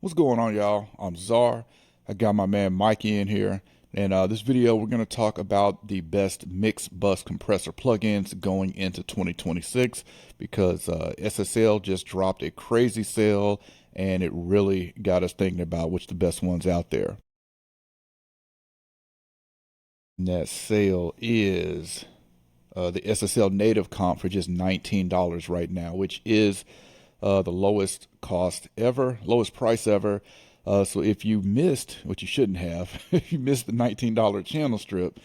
What's going on, y'all? I'm Czar. I got my man Mikey in here. And this video, we're going to talk about the best mixed bus compressor plugins going into 2026 because SSL just dropped a crazy sale and it really got us thinking about which the best ones out there. And that sale is the SSL native comp for just $19 right now, which is the lowest cost ever, lowest price ever. So if you missed, what you shouldn't have, if you missed the $19 channel strip,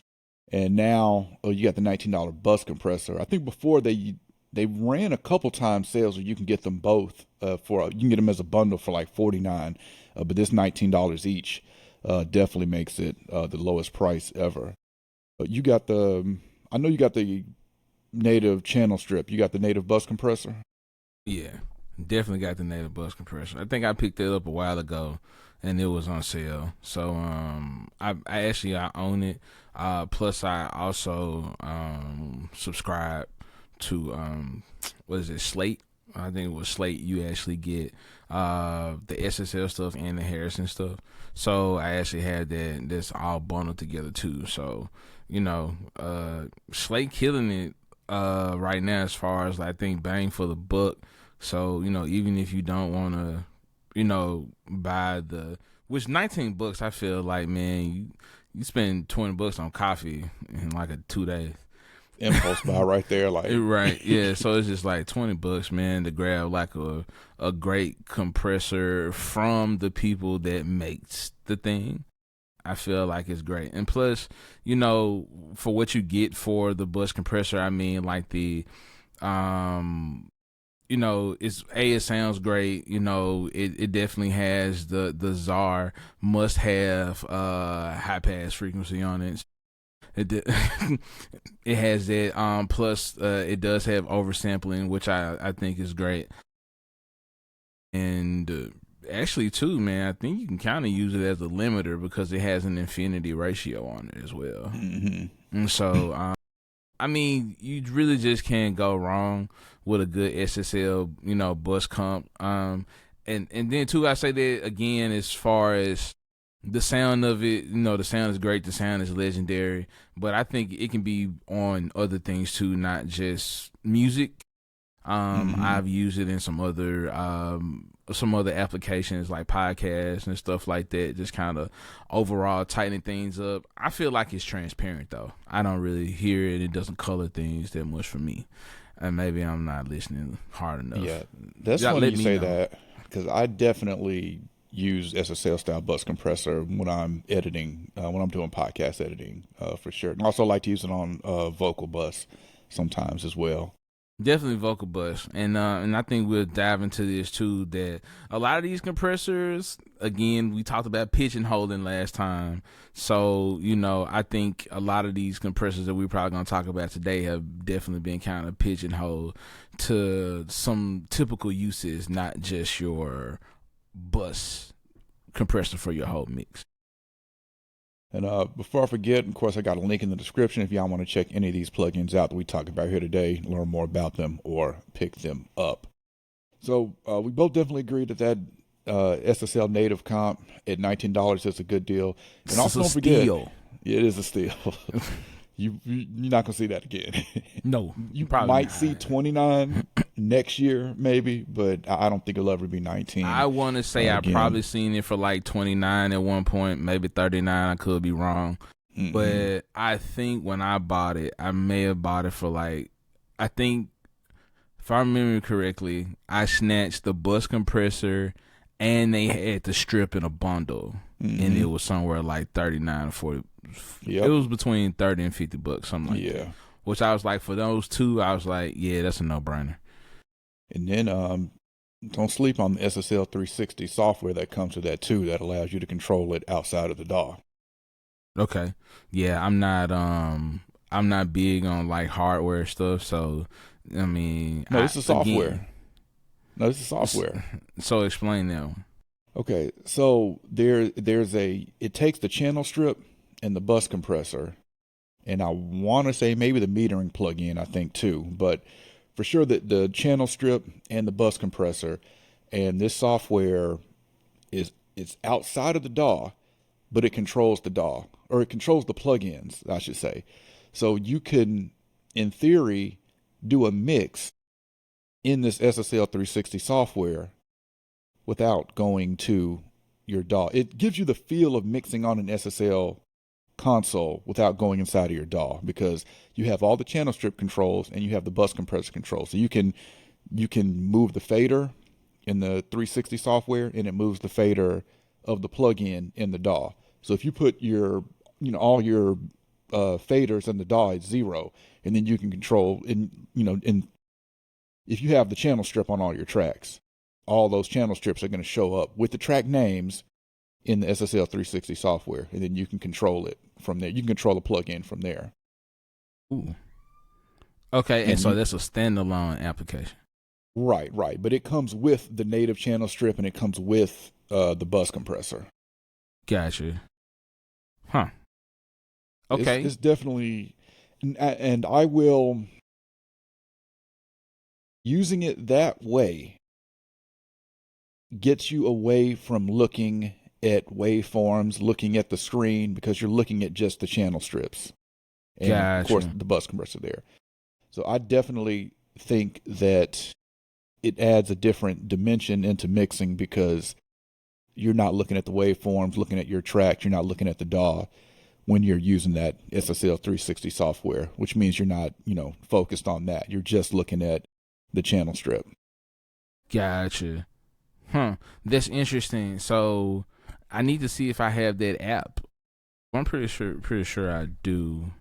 and now you got the $19 bus compressor. I think before they ran a couple times sales where you can get them both for you can get them as a bundle for like 49, but this $19 each definitely makes it the lowest price ever. You got the I know you got the native channel strip. You got the native bus compressor. Yeah, definitely got the native bus compressor. I think I picked it up a while ago, and it was on sale. So I own it. Plus I also subscribe to what is it, Slate? I think it was Slate. You actually get the SSL stuff and the Harrison stuff. So I actually had that's all bundled together too. So Slate killing it right now as far as I think bang for the buck. So even if you don't want to, buy which $19, I feel like, man, you spend $20 on coffee in like 2 days. Impulse buy right there, like Right, yeah. So it's just like $20, man, to grab like a great compressor from the people that makes the thing. I feel like it's great. And plus, for what you get for the bus compressor, I mean, like um it sounds great. It definitely has the czar must have high pass frequency on it. It has that. Plus it does have oversampling, which I think is great. And actually too, man, I think you can kind of use it as a limiter because it has an infinity ratio on it as well. mm-hmm. And so I mean, you really just can't go wrong with a good SSL, bus comp. And then too, I say that again, as far as the sound of it, the sound is great, the sound is legendary, but I think it can be on other things too, not just music. I've used it in some other applications like podcasts and stuff like that, just kind of overall tightening things up. I feel like it's transparent though. I don't really hear it. It doesn't color things that much for me. And maybe I'm not listening hard enough. Yeah, that's Y'all funny let you me say know. that because I definitely use SSL style bus compressor when I'm editing, when I'm doing podcast editing, for sure. And also like to use it on vocal bus sometimes as well. Definitely vocal bus, and I think we'll dive into this too. That a lot of these compressors, again, we talked about pigeonholing last time. So I think a lot of these compressors that we're probably gonna talk about today have definitely been kind of pigeonholed to some typical uses, not just your bus compressor for your whole mix. And before I forget, of course, I got a link in the description if y'all want to check any of these plugins out that we talk about here today, learn more about them, or pick them up. So we both definitely agree that SSL native comp at $19 is a good deal. And It's also a don't forget, steal. it is a steal. You're not gonna see that again. No, You probably might see not. 29 next year, maybe, but I don't think it'll ever be 19 I want to say I again. probably seen it for like 29 at one point, maybe 39. I could be wrong. Hmm. But I think when I bought it, I may have bought it for like, I think, if I remember correctly, I snatched the bus compressor and they had the strip in a bundle. And it Hmm. was somewhere like 39 or 40. It Yep. was between 30 and $50, something like that. Yeah. Which I was like, for those two, I was like, yeah, that's a no brainer. And then don't sleep on the SSL 360 software that comes with that too, that allows you to control it outside of the DAW. Okay. Yeah, I'm not big on like hardware stuff, so I mean, No, I this is again, software. No, this is s- software. so explain that one. Okay, so it takes the channel strip and the bus compressor, and I want to say maybe the metering plugin, I think too, but for sure that the channel strip and the bus compressor, and this software is it's outside of the DAW, but it controls the DAW, or it controls the plugins, I should say. So you can, in theory, do a mix in this SSL 360 software without going to your DAW. It gives you the feel of mixing on an SSL console without going inside of your DAW, because you have all the channel strip controls and you have the bus compressor controls. So you can move the fader in the 360 software, and it moves the fader of the plugin in the DAW. So if you put your, all your faders in the DAW at 0, and then you can control, and if you have the channel strip on all your tracks, all those channel strips are going to show up with the track names in the SSL 360 software, and then you can control it from there. You can control the plugin from there. Ooh. Okay, and And so that's a standalone application. right. But it comes with the native channel strip, and it comes with the bus compressor. Gotcha. Huh. Okay. It's definitely, and I will, using it that way gets you away from looking at waveforms, looking at the screen, because you're looking at just the channel strips. And of course, Gotcha. the bus compressor there. So I definitely think that it adds a different dimension into mixing, because you're not looking at the waveforms, looking at your tracks, you're not looking at the DAW when you're using that SSL 360 software, which means you're not, focused on that. You're just looking at the channel strip. Gotcha. Huh. That's interesting. So I need to see if I have that app. I'm pretty sure I do.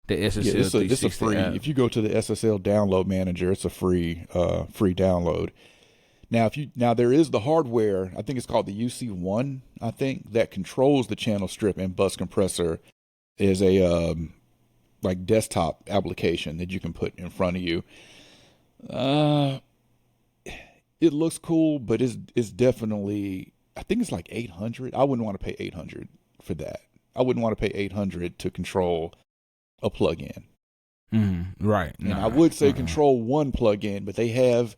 The Yeah, SSL it's a 360 free. app. If you go to the SSL download manager, it's a free download. Now there is the hardware. I think it's called the UC1. I think that controls the channel strip and bus compressor. Is a like desktop application that you can put in front of you. Uh, it looks cool, but it's definitely. I think it's like 800. I wouldn't want to pay 800 for that. I wouldn't want to pay 800 to control a plugin. Right. And I Nah. would say control one plugin, but they have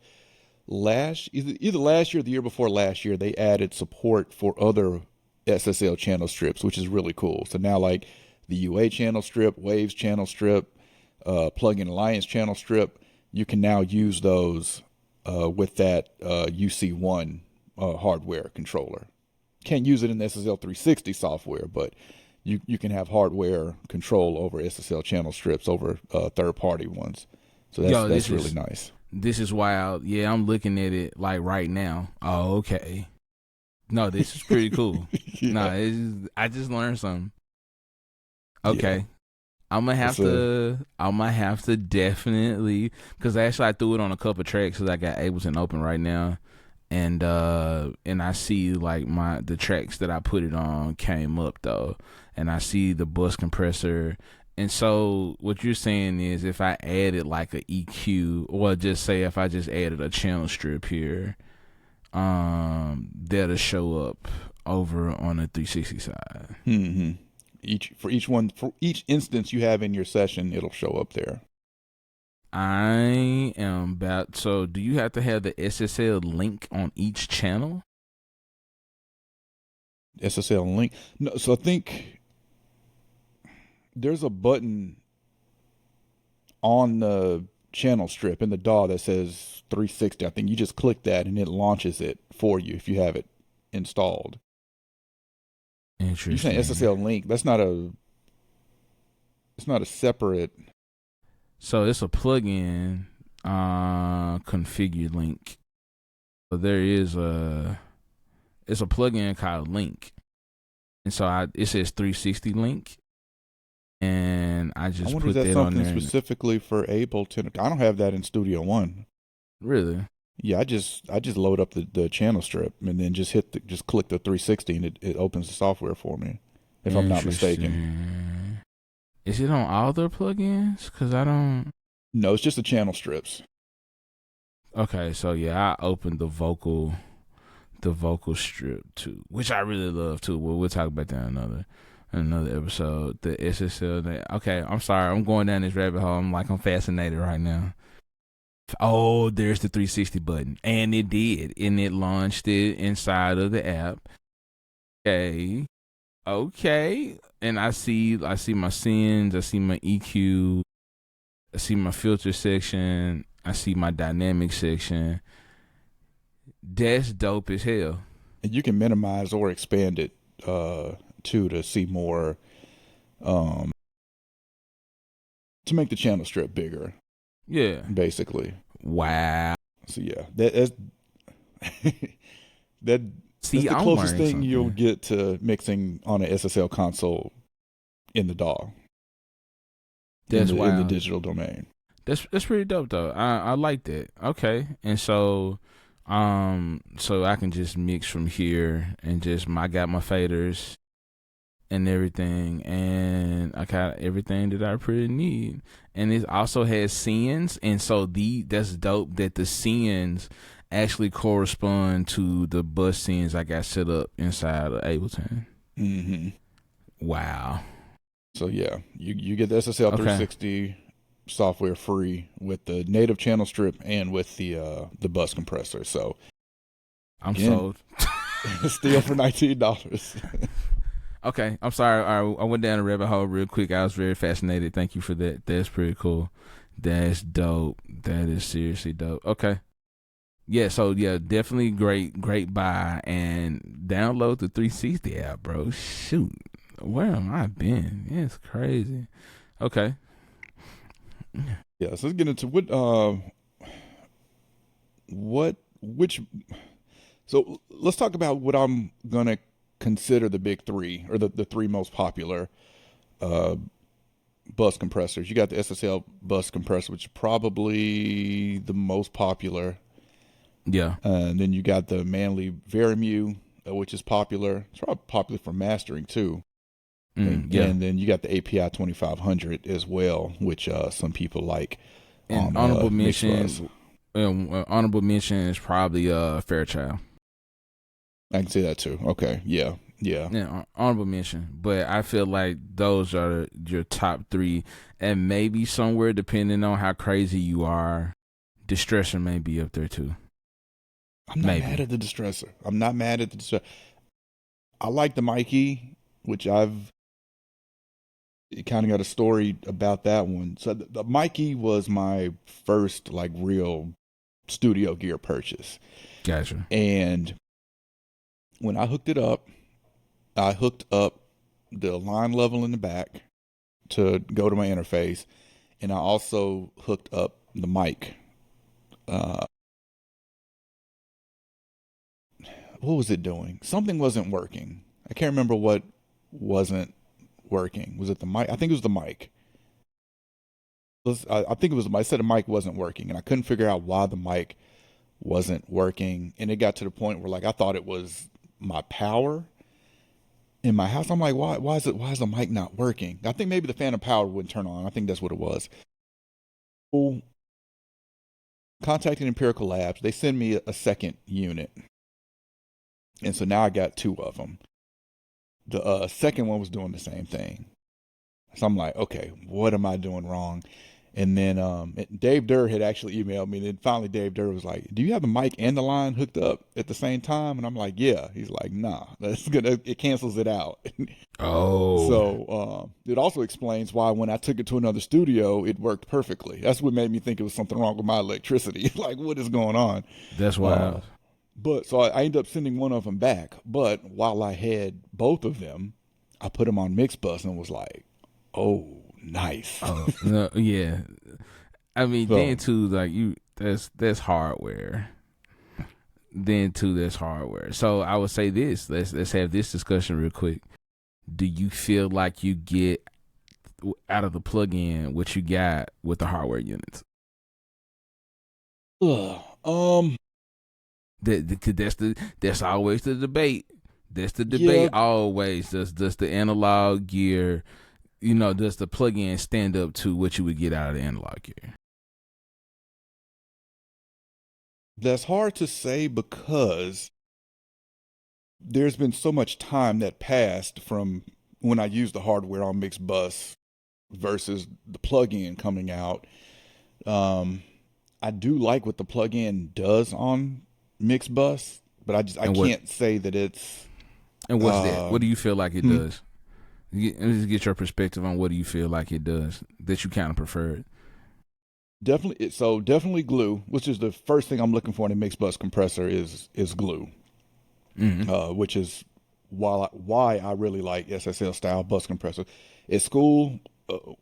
either last year or the year before last year, they added support for other SSL channel strips, which is really cool. So now, like the UA channel strip, Waves channel strip, Plugin Alliance channel strip, you can now use those with that UC1 hardware controller. Can't use it in the SSL 360 software, but you can have hardware control over SSL channel strips over third party ones. So Yo, that's really nice. this is wild. Yeah, I'm looking at it like right now. Oh, okay. No, this is pretty cool. Yeah. No, I just learned something. Yeah. Okay. I'm gonna have to definitely, because actually I threw it on a couple tracks because I got Ableton open right now, and I see like the tracks that I put it on came up though, and I see the bus compressor. And so what you're saying is if I added like a EQ, or just say if I just added a channel strip here, that'll show up over on the 360 side. Mm-hmm. For each instance you have in your session, it'll show up there. I am about. So do you have to have the SSL link on each channel? SSL link. No, so I think there's a button on the channel strip in the DAW that says 360. I think you just click that and it launches it for you if you have it installed. Interesting. You saying SSL link? It's not a separate. So it's a plugin configure link. So there is it's a plugin called Link, and so it says 360 link, and I just I wonder put if that's that on something there. specifically for Ableton. I don't have that in Studio One. Really? Yeah, I just load up the channel strip and then just click the 360 and it opens the software for me, if I'm not mistaken. Interesting. Is it on all their plugins? Cause I don't. No, it's just the channel strips. Okay, so yeah, I opened the vocal strip too, which I really love too. Well, we'll talk about that in another episode. The SSL. Okay, I'm sorry, I'm going down this rabbit hole. I'm fascinated right now. Oh, there's the 360 button, and it did, and it launched it inside of the app. Okay. Okay. And I see my sends, I see my EQ, I see my filter section, I see my dynamic section. That's dope as hell. And you can minimize or expand it too to see more, um, to make the channel strip bigger, Yeah. basically. Wow. So yeah, that's that that's See, the I'm closest learning thing you'll something. get to mixing on an SSL console in the DAW, That's in the wild. digital domain. That's pretty dope though. I like that. Okay. And so I can just mix from here and just I got my faders and everything, and I got everything that I pretty need. And it also has scenes, and so that's dope that the scenes actually correspond to the bus scenes I got set up inside of Ableton. Hmm. Wow. So yeah, you get the SSL Okay. 360 software free with the native channel strip and with the bus compressor. So I'm again, sold. still for $19. Okay, I'm sorry. I went down a rabbit hole real quick. I was very fascinated. Thank you for that. That's pretty cool. That's dope. That is seriously dope. Okay. Yeah, so yeah, definitely great buy, and download the 360 app, bro. Shoot. Where am I been? Yeah, it's crazy. Okay. Yeah, so let's get into what which so let's talk about what I'm gonna consider the big three, or the three most popular uh bus compressors. You got the SSL bus compressor, which is probably the most popular. Yeah. And then you got the Manley Verimu, which is popular. It's probably popular for mastering too. Yeah. And then you got the API 2500 as well, which some people like And on honorable Mixbus. mention honorable mention is probably Fairchild. I can see that too. Okay, yeah, yeah. Yeah, honorable mention. But I feel like those are your top three, and maybe somewhere depending on how crazy you are, Distressor may be up there too. I'm not mad Maybe. at the distressor. I'm not mad at the distressor. I like the Mikey, which I've kind of got a story about that one. So the Mikey was my first like real studio gear purchase. Gotcha. And when I hooked it up, I hooked up the line level in the back to go to my interface, and I also hooked up the mic. Uh, what was it doing? Something wasn't working. I can't remember what wasn't working. Was it the mic? I think it was the mic. I think it was. I said the mic wasn't working, and I couldn't figure out why the mic wasn't working. And it got to the point where like I thought it was my power in my house. I'm like, why is the mic not working? I think maybe the fan of power wouldn't turn on. I think that's what it was. So contacted Empirical Labs. They send me a second unit, and so now I got two of them. The second one was doing the same thing. So I'm like, okay, what am I doing wrong? And then Dave Durr had actually emailed me. And then finally, Dave Durr was like, "Do you have the mic and the line hooked up at the same time?" And I'm like, "Yeah." He's like, "Nah, it cancels it out." Oh, So it also explains why when I took it to another studio, it worked perfectly. That's what made me think it was something wrong with my electricity. Like, what is going on? that's Uh, wild. but so I ended up sending one of them back. But while I had both of them, I put them on Mixbus and was like, "Oh, nice." Oh no, yeah. I mean, then So too, like that's hardware. Then too, that's hardware. So I would say this. Let's have this discussion real quick. Do you feel like you get out of the plug-in what you got with the hardware units? ugh, um, That's always the debate. That's the yeah, debate always. Does the analog gear, does the plug-in stand up to what you would get out of the analog gear? that's hard to say because there's been so much time that passed from when I used the hardware on Mixbus versus the plug-in coming out. Um, I do like what the plug-in does on Mixbus, but I And what can't say that it's And what's that? What do you feel like it Hmm, does? Let's get your perspective on what do you feel like it does that you kind of preferred. definitely. So definitely glue, which is the first thing I'm looking for in a mixed bus compressor is glue, Mm-hmm. which is why I really like SSL style bus compressor. At school,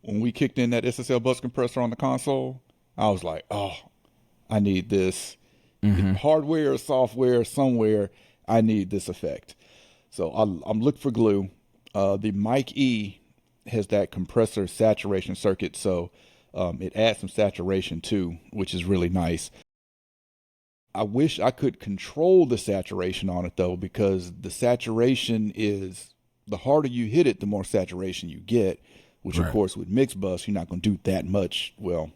when we kicked in that SSL bus compressor on the console, I was like, oh, I need this Mm-hmm. hardware or software somewhere. I need this effect. So I'm looking for glue. The Mic E has that compressor saturation circuit, so it adds some saturation too, which is really nice. I wish I could control the saturation on it though, because the saturation is the harder you hit it, the more saturation you get. Which of Right. course with mix bus, you're not going to do that much. Well,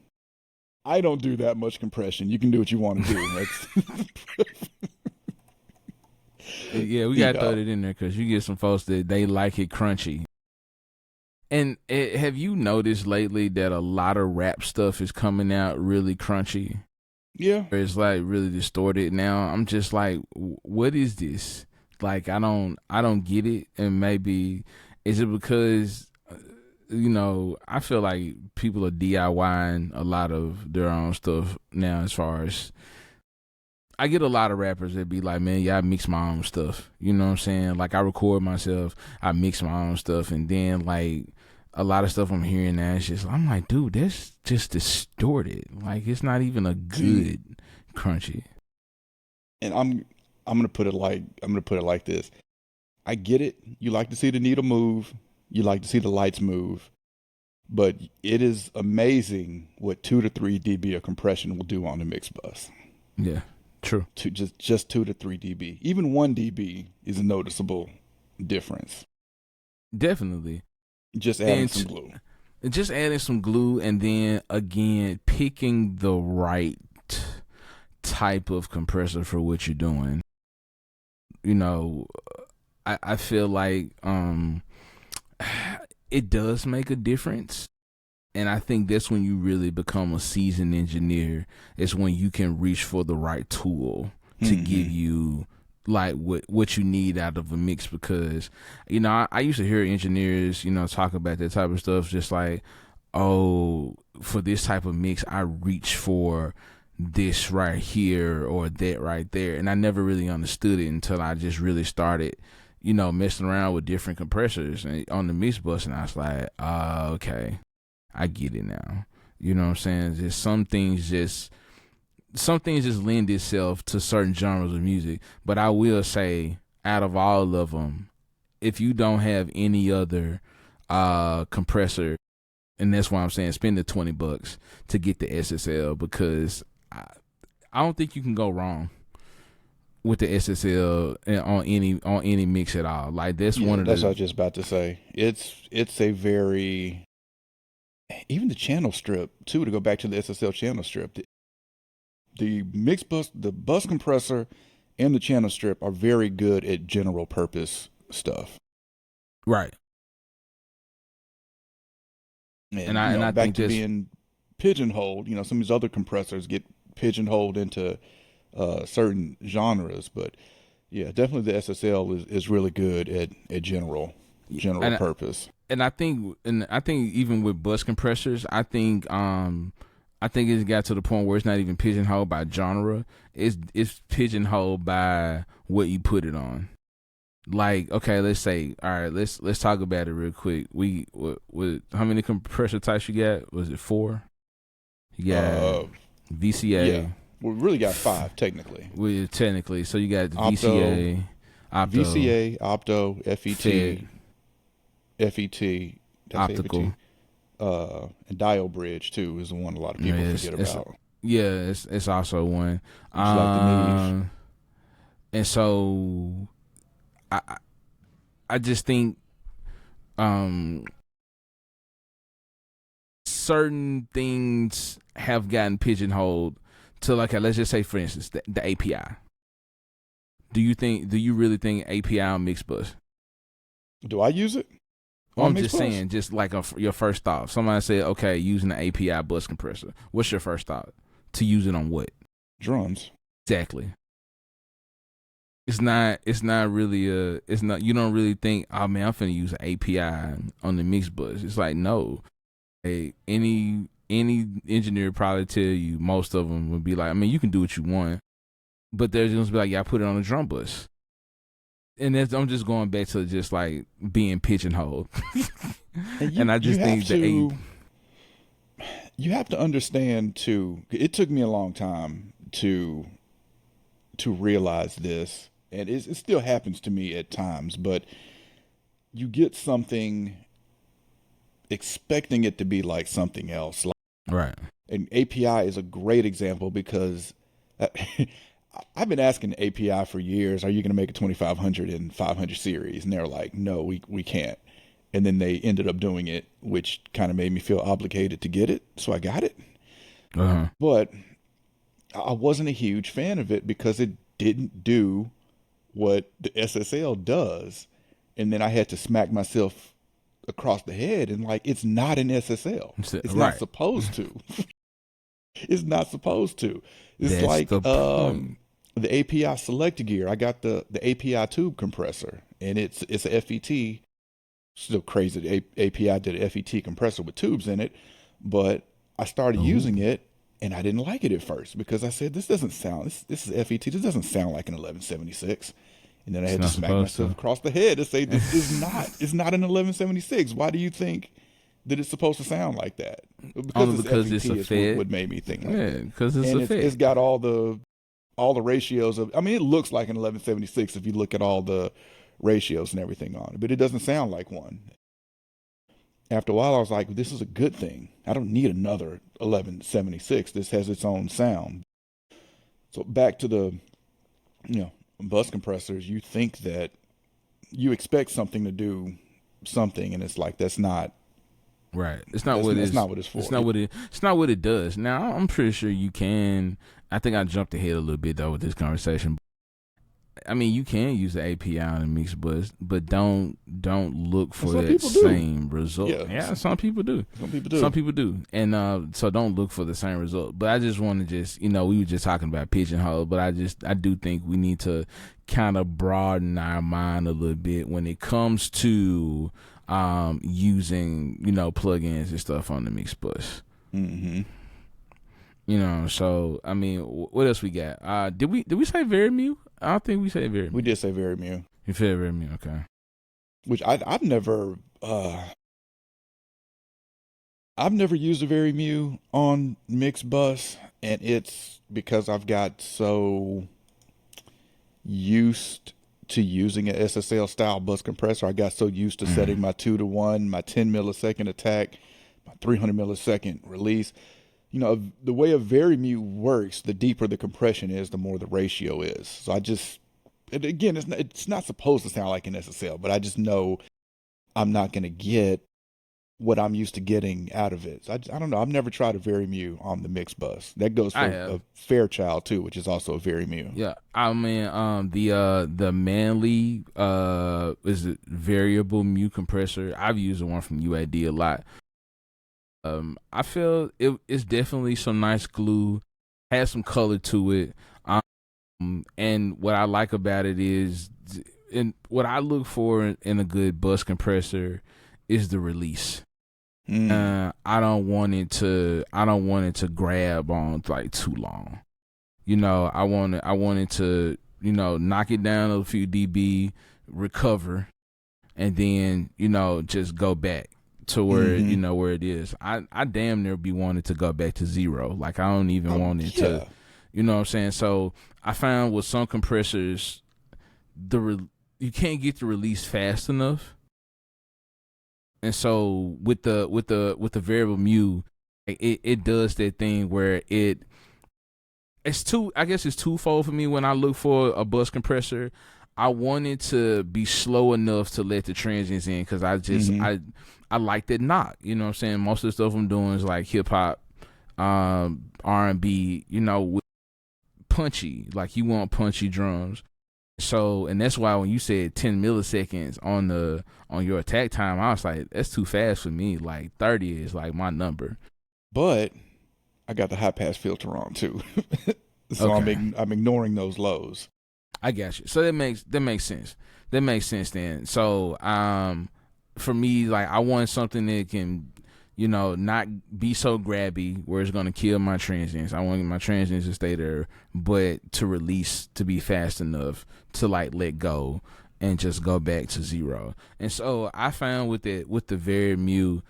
I don't do that much compression. You can do what you want to do. That's Yeah, we you gotta throw know. it in there because you get some folks that they like it crunchy. And have you noticed lately that a lot of rap stuff is coming out really crunchy? Yeah. Or it's like really distorted now. I'm just like, what is this? Like, I don't get it. And maybe is it because I feel like people are DIYing a lot of their own stuff now. As far as I get a lot of rappers that be like, man, yeah, I mix my own stuff. You know what I'm saying? Like I record myself, I mix my own stuff, and then like a lot of stuff I'm hearing now, it's just I'm like, dude, that's just distorted. Like it's not even a See, good crunchy. and I'm gonna put it like this. I get it. You like to see the needle move. You like to see the lights move. But it is amazing what 2 to 3 dB of compression will do on the mix bus. Yeah, true. Just 2 to 3 dB. Even 1 dB is a noticeable difference. Definitely. Just adding Then some glue. just adding some glue, and then again picking the right type of compressor for what you're doing. You know, I feel like it does make a difference. And I think that's when you really become a seasoned engineer. It's when you can reach for the right tool to give Hmm. you like what you need out of a mix. Because I used to hear engineers talk about that type of stuff, just like, oh, for this type of mix I reach for this right here or that right there, and I never really understood it until I just really started messing around with different compressors on the mix bus, and I was like, okay, I get it now. You know what I'm saying? Just some things just lend itself to certain genres of music. But I will say, out of all of them, if you don't have any other compressor, and that's why I'm saying spend the $20 to get the SSL, because I don't think you can go wrong with the SSL on any mix at all. Like that's one Yeah, of that's what I the was just about to say. It's a very even the channel strip too. To go back to the SSL channel strip, the mix bus, the bus compressor, and the channel strip are very good at general purpose stuff. right. And And I back think to that's being pigeonholed. Some of these other compressors get pigeonholed into certain genres, but yeah, definitely the SSL is really good at general and purpose. and I think even with bus compressors, I think it's got to the point where it's not even pigeonholed by genre. It's pigeonholed by what you put it on. Like, okay, let's say, all right, let's talk about it real quick. What how many compressor types you got? Was it 4? You got Uh, yeah, VCA. we really got five technically: Well, technically, so you got the opto, VCA, opto, VCA, opto, FET, FET. Did I say optical. FET? And diode bridge too is the one a lot of Yeah, people forget it's about. yeah, it's also one. Just like the Neve. Um, and so I I just think um certain things have gotten pigeonholed to, like, let's just say for instance the API. Do you really think API on Mixbus? Do I use it Well, on I'm just Mixbus? saying, just like your first thought. Somebody said, okay, using the API bus compressor. What's your first thought? To use it on what? Drums. Exactly. It's not really it's not, you don't really think, oh man, I'm finna use an API on the mix bus. It's like, no. Hey, any engineer probably tell you, most of them would be like, I mean, you can do what you want, but they're just be like, yeah, I put it on a drum bus. And that's, I'm just going back to just like being pigeonholed. And And I just think the A. you have to understand too. It took me a long time to realize this, and it still happens to me at times. But you get something expecting it to be like something else. Like, Right. and API is a great example because I've been asking the API for years, are you going to make a 2500 and 500 series? And they're like, no, we can't. And then they ended up doing it, which kind of made me feel obligated to get it. So I got it. Uh-huh. But I wasn't a huge fan of it because it didn't do what the SSL does. And then I had to smack myself across the head and like, it's not an SSL. It's not Right. supposed to. It's not supposed to. It's That's like the point. the API select gear. I got the API tube compressor, and it's a FET. Still crazy. The API did a FET compressor with tubes in it, but I started Ooh. using it, and I didn't like it at first because I said this doesn't sound. This is FET. This doesn't sound like an 1176. And then I It's had to not smack supposed myself to. across the head to say this is not. It's not an 1176. Why do you think that it's supposed to sound like that? Because Only it's because FET it's a is Fed. what made me think like Yeah, that. because it's And a it's Fed. got all the ratios of. I mean, it looks like an 1176 if you look at all the ratios and everything on it, but it doesn't sound like one. After a while, I was like, this is a good thing. I don't need another 1176. This has its own sound. So back to the bus compressors. You think that you expect something to do something, and it's like Right. It's not what that's it's. not what it's It's for. not what it. It's not what it does. Now I'm pretty sure you can. I think I jumped ahead a little bit though with this conversation. I mean, you can use the API on a mix bus, but don't look And for some that people do. same result. Yeah, Yeah, some people do. some people Some do. people do, and so don't look for the same result. But I just want to just, we were just talking about pigeonhole, but I do think we need to kind of broaden our mind a little bit when it comes to using plugins and stuff on the mix bus. Hmm. So I mean, what else we got? Did we say Verimu? I don't think we said We Verimu. did say very mu, You said Verimu, okay. which I've never used a very mu on mixed bus, and it's because I've got so used to using a SSL style bus compressor. I got so used to setting Mm. my 2 to 1, my 10 millisecond attack, my 300 millisecond release. The way a very mu works, the deeper the compression is, the more the ratio is. So again, it's not supposed to sound like an SSL, but I just know I'm not going to get what I'm used to getting out of it. So I don't know. I've never tried a very mu on the mix bus. That goes I for have. a Fairchild too, which is also a very mu. Yeah, I mean, the Manly is it variable mute compressor. I've used the one from UAD a lot. I feel it's definitely some nice glue, has some color to it. And what I like about it is, and what I look for in a good bus compressor is the release. Mm. I don't want it to grab on like too long. I want it to, knock it down a few dB, recover, and then, just go back to where, Hmm. where it is. I damn near be wanting to go back to zero. Like, I don't even Oh want it to, yeah. what I'm saying? So I found with some compressors, you can't get the release fast enough. And so with the variable mu, it does that thing where I guess it's twofold for me when I look for a bus compressor. I want it to be slow enough to let the transients in, because Hmm. I like that knock. You know what I'm saying? Most of the stuff I'm doing is like hip hop, R&B, with punchy. Like, you want punchy drums. So, and that's why when you said 10 milliseconds on your attack time, I was like, that's too fast for me. Like, 30 is like my number. But I got the high pass filter on too, so Okay. I'm ignoring those lows. I got you. So that makes sense. That makes sense then. So for me, like I want something that can, not be so grabby where it's gonna kill my transients. I want my transients to stay there, but to release to be fast enough to like let go and just go back to zero. And so I found with the very Mew,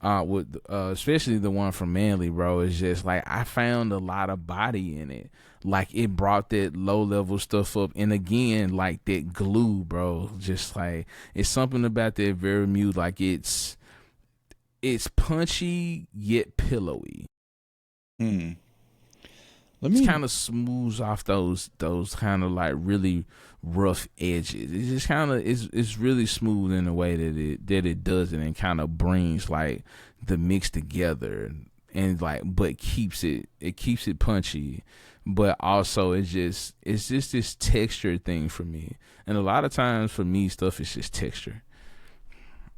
with especially the one from Manly, bro, is just like I found a lot of body in it. Like it brought that low level stuff up, and again, like that glue, bro. Just like it's something about that very Mew, like it's punchy yet pillowy. Hmm. Let It's me kind of smooths off those kind of like really rough edges. It's just kind of it's really smooth in the way that it does it and kind of brings like the mix together and like but keeps it punchy, but also it's just this texture thing for me. And a lot of times for me stuff is just texture.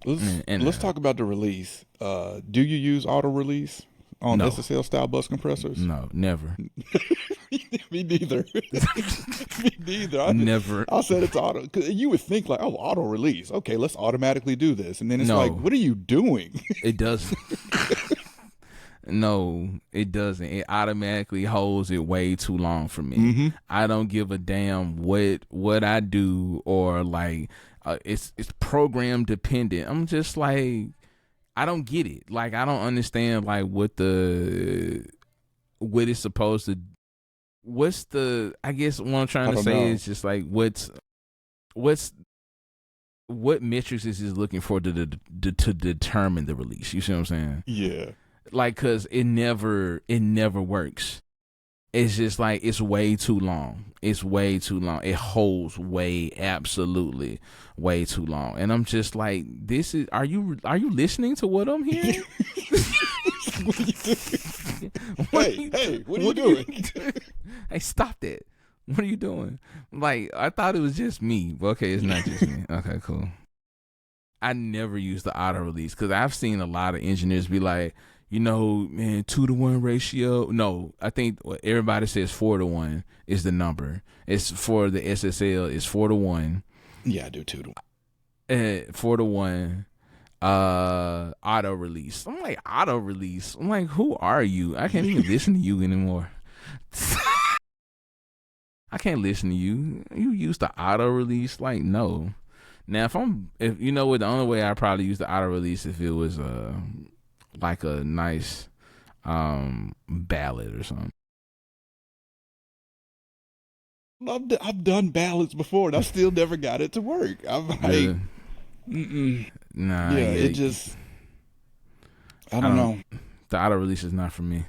And let's talk about the release. Do you use auto release on no, SSL style bus compressors? no, never. Me neither. Me neither. Never. I said it's auto. 'Cause you would think like, oh, auto release. Okay, let's automatically do this, and then it's like, No, what are you doing? it doesn't. No, it doesn't. It automatically holds it way too long for me. Mm-hmm. I don't give a damn what I do or like it's program dependent. I'm just like I don't get it. Like I don't understand like what it's supposed to. What's the? I guess what I'm trying I to don't say know. is just like what's what metrics is this looking for to determine the release? You see what I'm saying? Yeah. Like, cause it never works. It's just like it's way too long. It's way too long. It holds way absolutely way too long. And I'm just like, this is. Are you listening to what I'm hearing? What are you doing? What Hey, are you, hey, what are you what are doing? Hey, stop that. What are you doing? Like, I thought it was just me. But okay, it's not just me. Okay, cool. I never use the auto release because I've seen a lot of engineers be like, man, 2-to-1 ratio. No, I think what everybody says 4-to-1 is the number. It's for the SSL. It's 4-to-1. Yeah, I do too. 4-to-1. Auto release. I'm like auto release. I'm like, who are you? I can't even listen to you anymore. I can't listen to you. You use the auto release? Like, no. Now, if you know what, the only way I probably use the auto release if it was like a nice ballad or something. I've done ballads before, and I still never got it to work. I'm like, Really? mm-mm. Nah, Yeah, it yeah. just, I I don't don't. know. The auto release is not for me.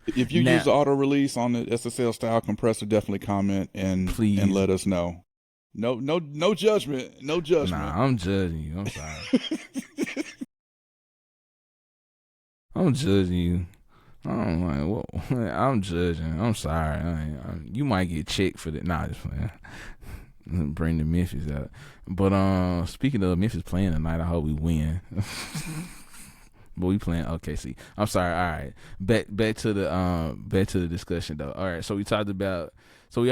If you use Now, the auto release on the SSL style compressor, definitely comment and please. let us know. No, no, no judgment. No judgment. Nah, I'm judging you. I'm sorry. I'm judging you. I'm like, whoa. I'm judging. I'm sorry. You might get checked for that. Nah, just playing. Bring the Memphis out. But speaking of Memphis playing tonight, I hope we win. But we playing OKC. I'm sorry. All right. Back to the discussion though. All right. So we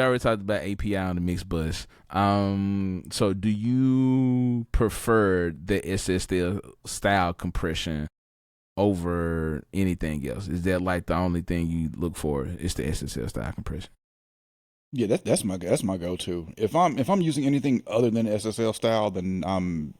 already talked about API on the mix bus. So do you prefer the SSL style compression over anything else? Is that like the only thing you look for is the SSL style compression? Yeah, that's my go-to. If I'm using anything other than SSL style, then I'm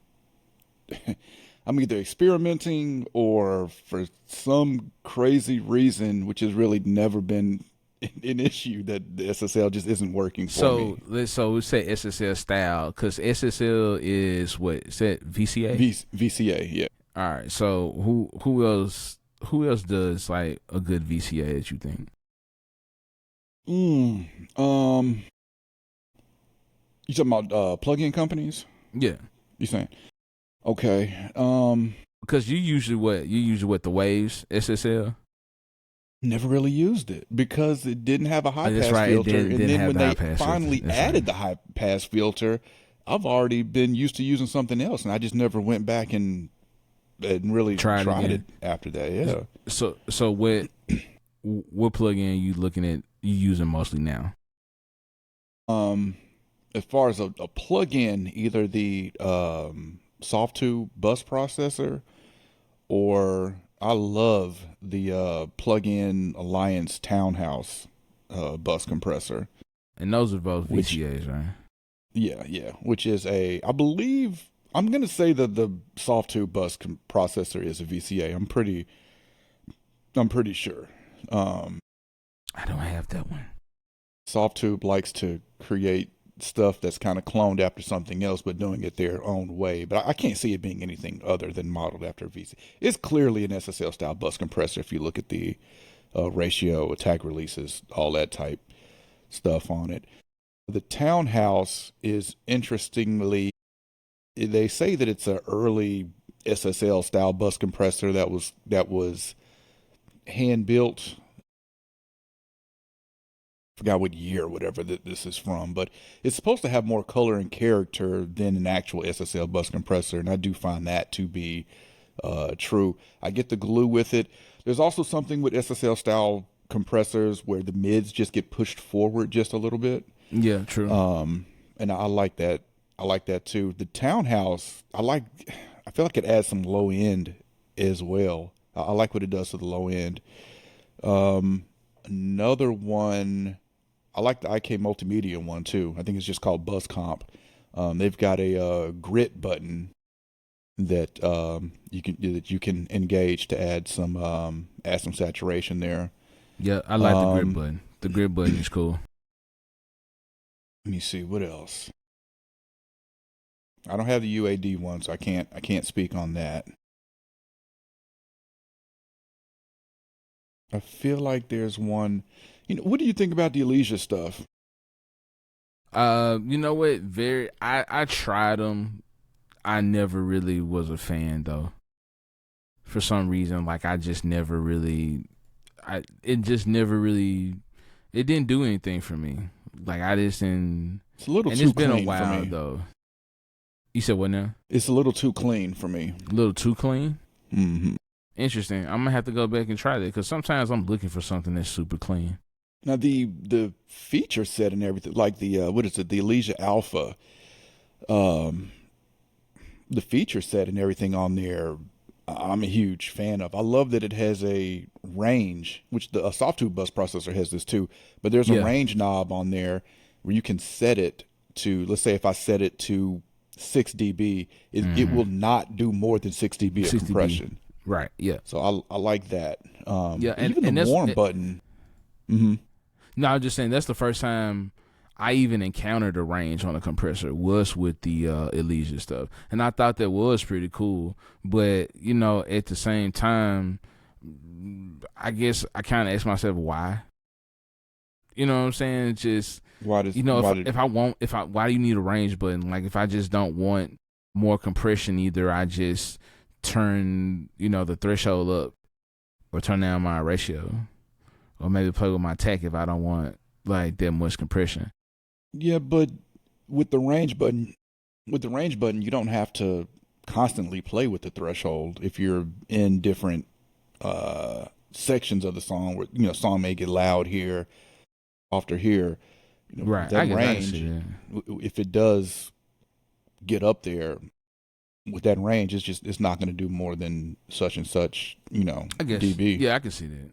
either experimenting or for some crazy reason, which has really never been an issue, that the SSL just isn't working for So me. we say SSL style because SSL is what is that VCA? VCA, yeah. All right. So who else does like a good VCA that you think? Mm, um, you talking about plug-in companies? Yeah. You saying? Okay. Because you usually what the waves SSL. Never really used it because it didn't have a high That's pass right. It filter. didn't And didn't then have when the high they pass filter. finally That's right. added the high pass filter, I've already been used to using something else, and I just never went back and really Try it tried it again. after that. Yeah. So what plugin you looking at? You using mostly now? Um, as far as a plug-in, either the soft tube bus processor, or I love the plug-in Alliance Townhouse bus compressor, And those are both which VCAs, right? yeah, which is I believe I'm gonna say that the soft tube processor is a VCA. I'm pretty sure. Um, I don't have that one. soft tube likes to create stuff that's kind of cloned after something else, but doing it their own way. But I can't see it being anything other than modeled after a VCA. It's clearly an SSL style bus compressor if you look at the ratio, attack releases, all that type stuff on it. The townhouse is interestingly, they say that it's an early SSL style bus compressor that was hand built. Forgot what year or whatever that this is from, but it's supposed to have more color and character than an actual SSL bus compressor, and I do find that to be true. I get the glue with it. There's also something with SSL style compressors where the mids just get pushed forward just a little bit. Yeah, true. And I like that. I like that too. The townhouse, I feel like it adds some low end as well. I like what it does to the low end. Another one, I like the IK Multimedia one too. I think it's just called Bus Comp. They've got a grit button that you can engage to add some saturation there. Yeah, I like the grid Um, button. The grid button is cool. Let me see what else. I don't have the UAD one, so I can't speak on that. I feel like there's one. What do you think about the Elysia stuff? You know what? I tried them. I never really was a fan though. For some reason, like I just never really, it just never really, it didn't do anything for me. Like I just didn't, It's a little and too it's been a clean for while me. though. You said what now? It's a little too clean for me. A little too clean. Hmm. Interesting. I'm gonna have to go back and try that because sometimes I'm looking for something that's super clean. Now the feature set and everything, like the what is it, the Elysia Alpha, um, the feature set and everything on there, I'm a huge fan of. I love that it has a range, which a soft tube bus processor has this too, but there's a Yeah. range knob on there where you can set it to, let's say if I set it to 6 dB, it Mm-hmm. will not do more than 6 dB of 60B. compression. Right. Yeah. So I like that. Yeah. And Even the and that's warm button. Hmm. no. I'm just saying that's the first time I even encountered a range on a compressor was with the Elysia stuff, and I thought that was pretty cool. But at the same time, I guess I kind of asked myself why. You know what I'm saying? It's just Why did if I want if I why do you need a range button? Like if I just don't want more compression, either I just turn the threshold up or turn down my ratio, or maybe play with my tech if I don't want like that much compression. Yeah, but with the range button, you don't have to constantly play with the threshold if you're in different sections of the song where song may get loud here, after here. Right. That I can see range, that. if it does get up there with that range, it's not going to do more than such and such, I guess. dB. Yeah, I can see that.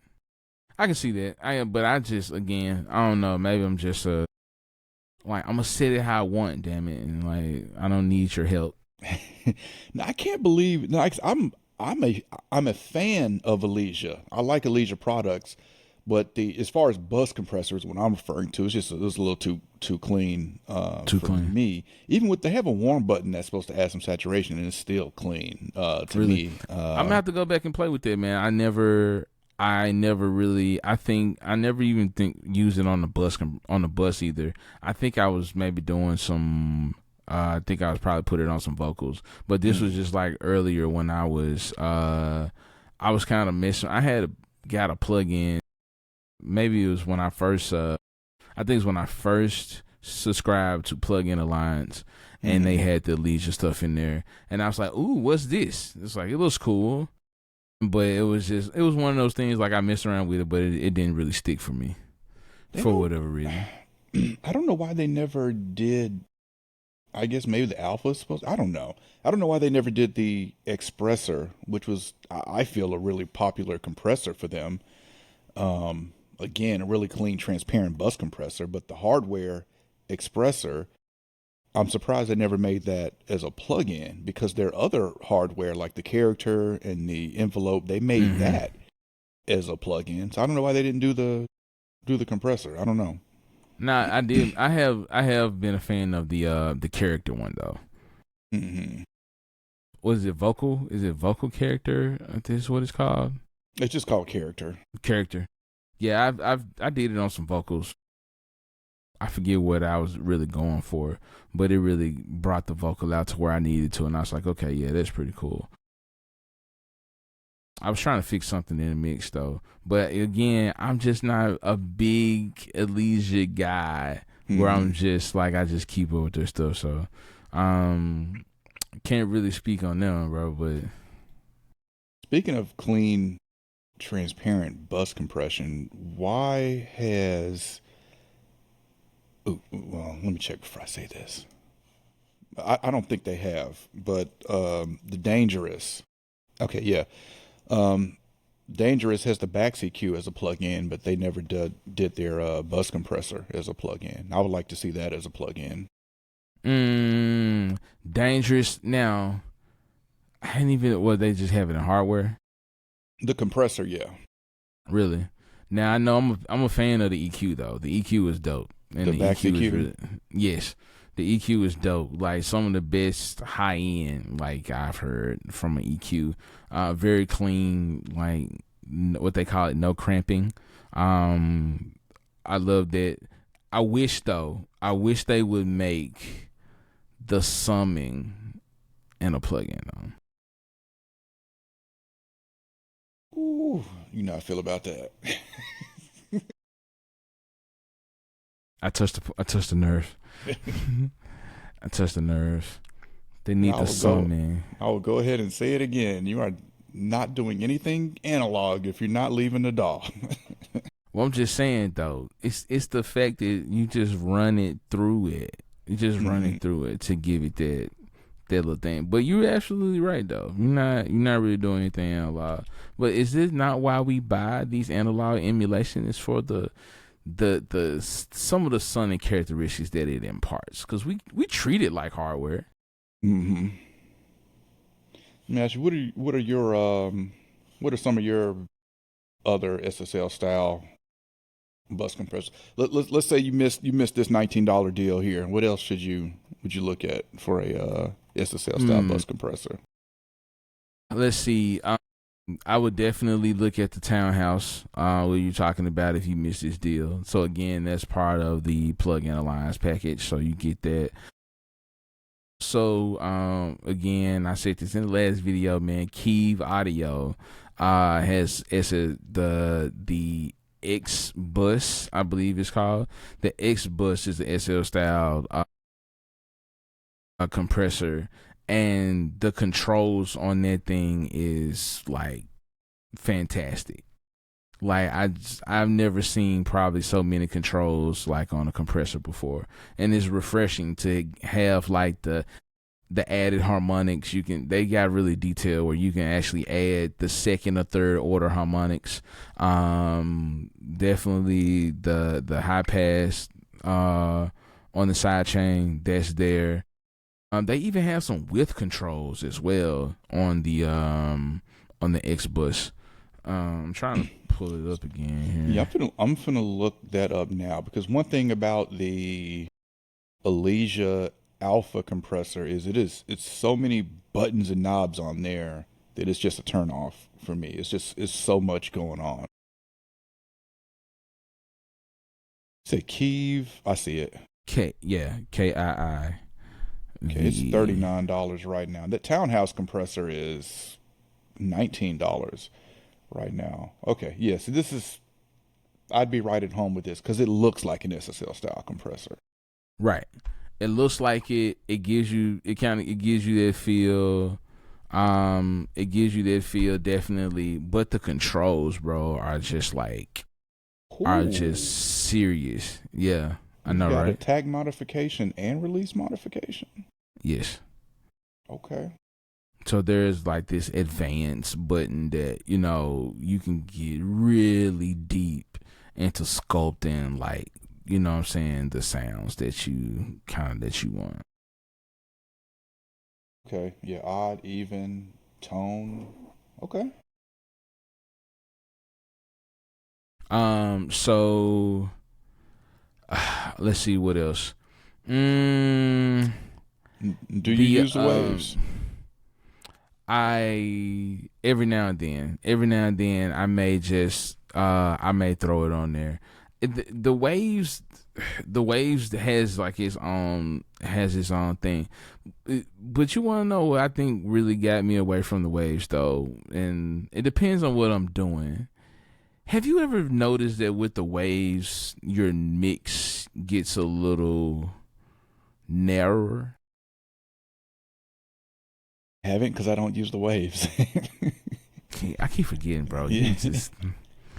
I can see that. But I just again, I don't know. Maybe I'm just like I'm gonna set it how I want. Damn it, and like I don't need your help. Now, I can't believe. No, I'm a fan of Elysia. I like Elysia products, but the as far as bus compressors, what I'm referring to, it's a little too clean Too for clean. me. Even with they have a warm button that's supposed to add some saturation, and it's still clean to Really, me. I'm gonna have to go back and play with that, man. I never really. I think I never even use it on the bus either. I think I was maybe doing some. I think I was probably put it on some vocals, but this was Mm. just like earlier when I was kind of missing. Got a plug in. Maybe it was when I first. I think it's when I first subscribed to Plugin Alliance, and they Mm. had the Leisure stuff in there, and I was like, "Ooh, what's this?" It's like it looks cool, but it was one of those things like I messed around with it, but it didn't really stick for me They for don't. whatever reason. I don't know why they never did I guess maybe the Alpha is supposed. I don't know. I don't know why they never did the Expressor, which was I feel a really popular compressor for them. Again, a really clean, transparent bus compressor, but the hardware Expressor, I'm surprised they never made that as a plug-in because their other hardware, like the character and the envelope, they made Mm-hmm. that as a plug-in. So I don't know why they didn't do the compressor. I don't know. Nah, I did. I have been a fan of the character one though. Hmm. Was it vocal? Is it vocal character? This is what it's called. It's just called character. Character. Yeah, I did it on some vocals. I forget what I was really going for, but it really brought the vocal out to where I needed to, and I was like, okay, yeah, that's pretty cool. I was trying to fix something in the mix though, but again, I'm just not a big Elysia guy where I'm Hmm. just like I just keep up with their stuff. So, um, can't really speak on them, bro. But Speaking of clean, transparent bus compression, why has ooh, well, let me check before I say this. I don't think they have, but the Dangerous. Okay, yeah. Um, Dangerous has the back CQ as a plug-in, but they never did their bus compressor as a plug-in. I would like to see that as a plug-in. mm, dangerous now. I hadn't even. Well, they just have it in hardware. The compressor, yeah. Really. Now I know I'm a fan of the EQ though. The EQ is dope, and The the back EQ is CQ. really yes. The EQ is dope. Like some of the best high end like I've heard from an EQ. Very clean, like what they call it, no cramping. Um, I love that. I wish though. I wish they would make the summing and a plug-in though. Ooh, you know how I feel about that. I touched the nerve. I touched the nerve. They And need the summing. I will go ahead and say it again. You are not doing anything analog if you're not leaving the DAW. Well, I'm just saying though, it's the fact that you just run it through it. You just run Hmm. it through it to give it that little thing. But you're absolutely right though. You're not really doing anything analog. But is this not why we buy these analog emulations for the some of the sonic characteristics that it imparts? Because we treat it like hardware. Hmm. Let me ask you, what are some of your other SSL style bus compressors? Let's say you missed this $19 deal here. What else would you look at for a SSL style Hmm. bus compressor? Let's see. I would definitely look at the townhouse. What you're talking about if you miss this deal. So again, that's part of the plug-in alliance package. So you get that. So again, I said this in the last video, man. Kiev Audio has it's the X bus, I believe it's called. The X bus is the SL style compressor, and the controls on that thing is like fantastic. Like I've never seen probably so many controls like on a compressor before, and it's refreshing to have like the added harmonics. They got really detailed where you can actually add the second or third order harmonics. Definitely the high pass on the side chain that's there. They even have some width controls as well on the X bus. I'm trying to pull it up Yeah, again I'm finna look that up now because one thing about the Elysia Alpha compressor is it's so many buttons and knobs on there that it's just a turn off for me. It's so much going on. Say Kiev, I see it. here. KII Okay, it's V. $39 right now. The townhouse compressor is $19 right now. Okay, yeah, so this is I'd be right at home with this because it looks like an SSL style compressor. Right. It looks like it. It gives you that feel. It gives you that feel definitely, but the controls, bro, are just Ooh. serious. Yeah. I You've know, got right? attack modification and release modification. Yes. Okay. So there's like this advanced button that, you can get really deep into sculpting, like, what I'm saying, the sounds that you want. Okay. Yeah, odd, even, tone. Okay. So let's see what else. Mm, Do you the use the waves? I every now and then I may just I may throw it on there. The waves, the waves has its own thing. But you want to know what I think really got me away from the waves though, and it depends on what I'm doing. Have you ever noticed that with the waves, your mix gets a little narrower? Haven't, because I don't use the waves. I keep forgetting, bro. Yeah. You just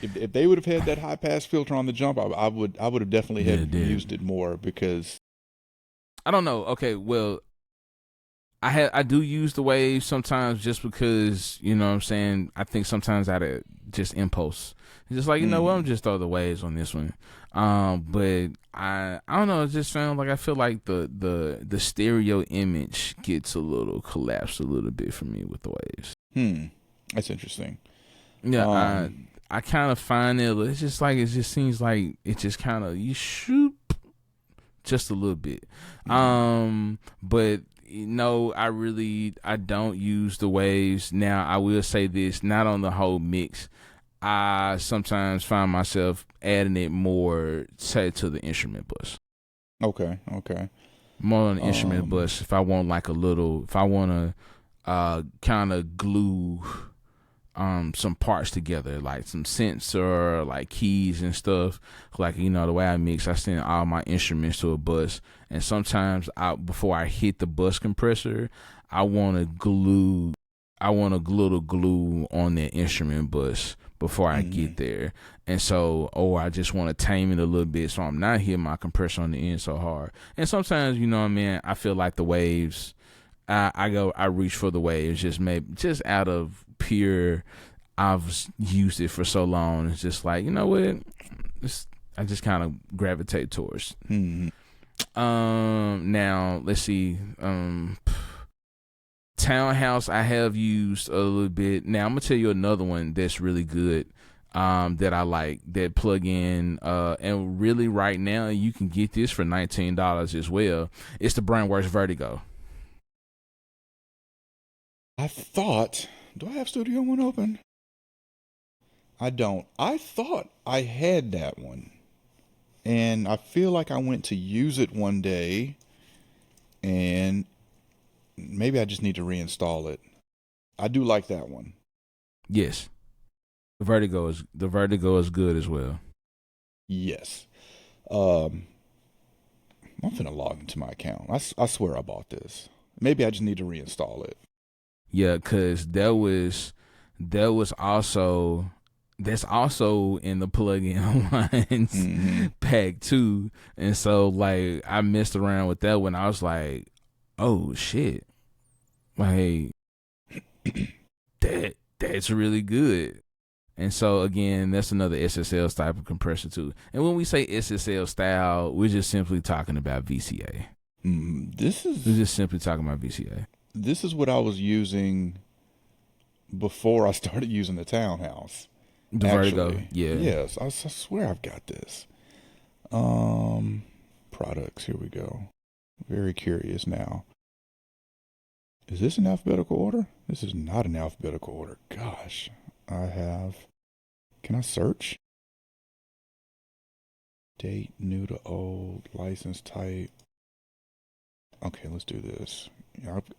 If they would have had that high pass filter on the jump, I would have definitely yeah, had did. used it more because I don't know. Okay, well, I do use the waves sometimes just because, what I'm saying, I think sometimes out of just impulse. It's just like, what, I'm mm, just throw the waves on this one. But I don't know, it just sounds like I feel like the stereo image gets a little collapsed a little bit for me with the waves. hmm, that's interesting. Yeah, Um, I kind of find it's just like it just seems like it just kind of you shoot just a little bit. mm, But I don't use the waves. Now I will say this, not on the whole mix. I sometimes find myself adding it more, say, to the instrument bus. okay, okay. More on the instrument Um, bus if I want if I want to kind of glue some parts together, like some sensor, like keys and stuff. Like, the way I mix, I send all my instruments to a bus, and sometimes before I hit the bus compressor, I want to glue the glue on that instrument bus before I get mm, there. And so, or I just want to tame it a little bit so I'm not hitting my compressor on the end so hard. And sometimes, what I mean, I feel like the waves, I reach for the waves just out of pure, I've used it for so long. It's just like, what? I just kind of gravitate towards. mm, Now let's see. Townhouse I have used a little bit. Now I'm gonna tell you another one that's really good. That I like, that plug in, and really right now you can get this for $19 as well. It's the Brainworks Vertigo. I thought, do I have Studio One open? I don't. I thought I had that one, and I feel like I went to use it one day, and maybe I just need to reinstall it. I do like that one. Yes, the Vertigo is good as well. Yes. Um, I'm finna log into my account. I swear I bought this. Maybe I just need to reinstall it. Yeah, cause there was also that's also in the plug-in lines Hmm. pack too, and so like I messed around with that one. I was like, oh shit, like that's really good. And so again, that's another SSL type of compressor too. And when we say SSL style, we're just simply talking about VCA. This We're is just simply talking about VCA. this is what I was using before I started using the townhouse. The Vertigo, Actually, yeah. yes, I swear I've got this. Um, products. Here we go. Very curious now. Is this in alphabetical order? This is not in alphabetical order. Gosh, I have. Can I search? Date, new to old, license type. Okay, let's do this.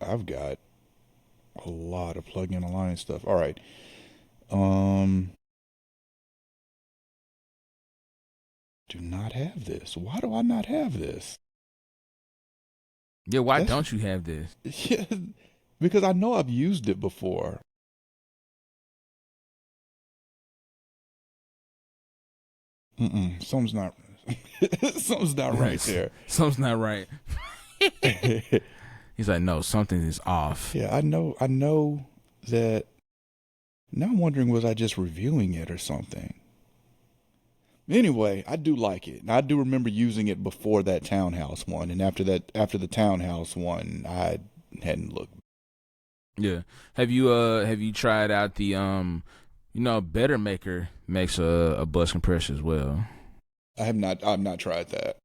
I've got a lot of plug-in alliance stuff. All right. Um, do not have this. Why do I not have this? Yeah, why That's don't you have this? yeah, because I know I've used it before. Something's not. Something's not right there. Something's not right. He's like, no, something is off. Yeah, I know that. Now I'm wondering, was I just reviewing it or something? Anyway, I do like it. I do remember using it before that townhouse one, and after the townhouse one, I hadn't looked. Yeah. Have you tried out the Better Maker makes a bus compressor as well. I've not tried that.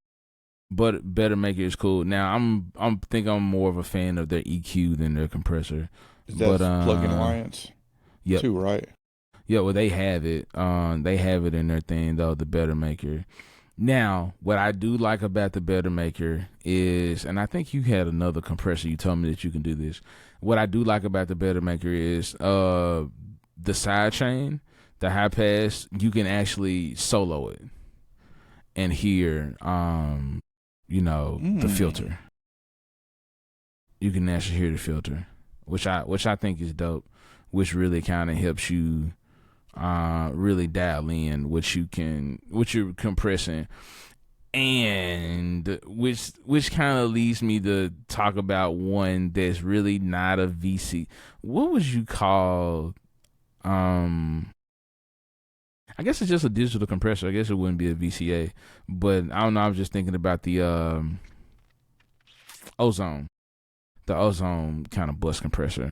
But Better Maker is cool. Now I'm think I'm more of a fan of their EQ than their compressor. Is But that Plug-in Alliance yep. too, right? Yeah, well they have it. They have it in their thing though, the Better Maker. Now, what I do like about the Better Maker is, and I think you had another compressor, you told me that you can do this. What I do like about the Better Maker is the side chain, the high pass, you can actually solo it and hear the filter. You can actually hear the filter, which I think is dope, which really kind of helps you really dial in what you're compressing, and which kind of leads me to talk about one that's really not a VC. What would you call? I guess it's just a digital compressor. I guess it wouldn't be a VCA, but I don't know. I was just thinking about the ozone, the ozone kind of bus compressor.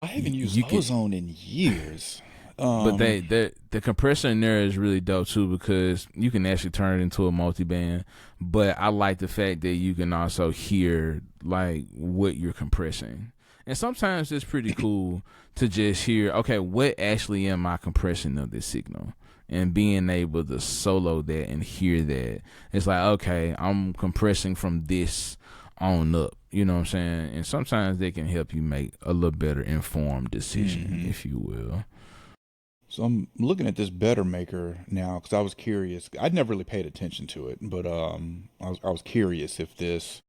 I haven't used Ozone in years. But the compressor in there is really dope too, because you can actually turn it into a multi-band. But I like the fact that you can also hear like what you're compressing. And sometimes it's pretty cool to just hear, okay, what actually am I compressing of this signal? And being able to solo that and hear that. It's like, okay, I'm compressing from this on up. You know what I'm saying? And sometimes they can help you make a little better informed decision, if you will. So I'm looking at this Better Maker now because I was curious. I'd never really paid attention to it, but I was curious if this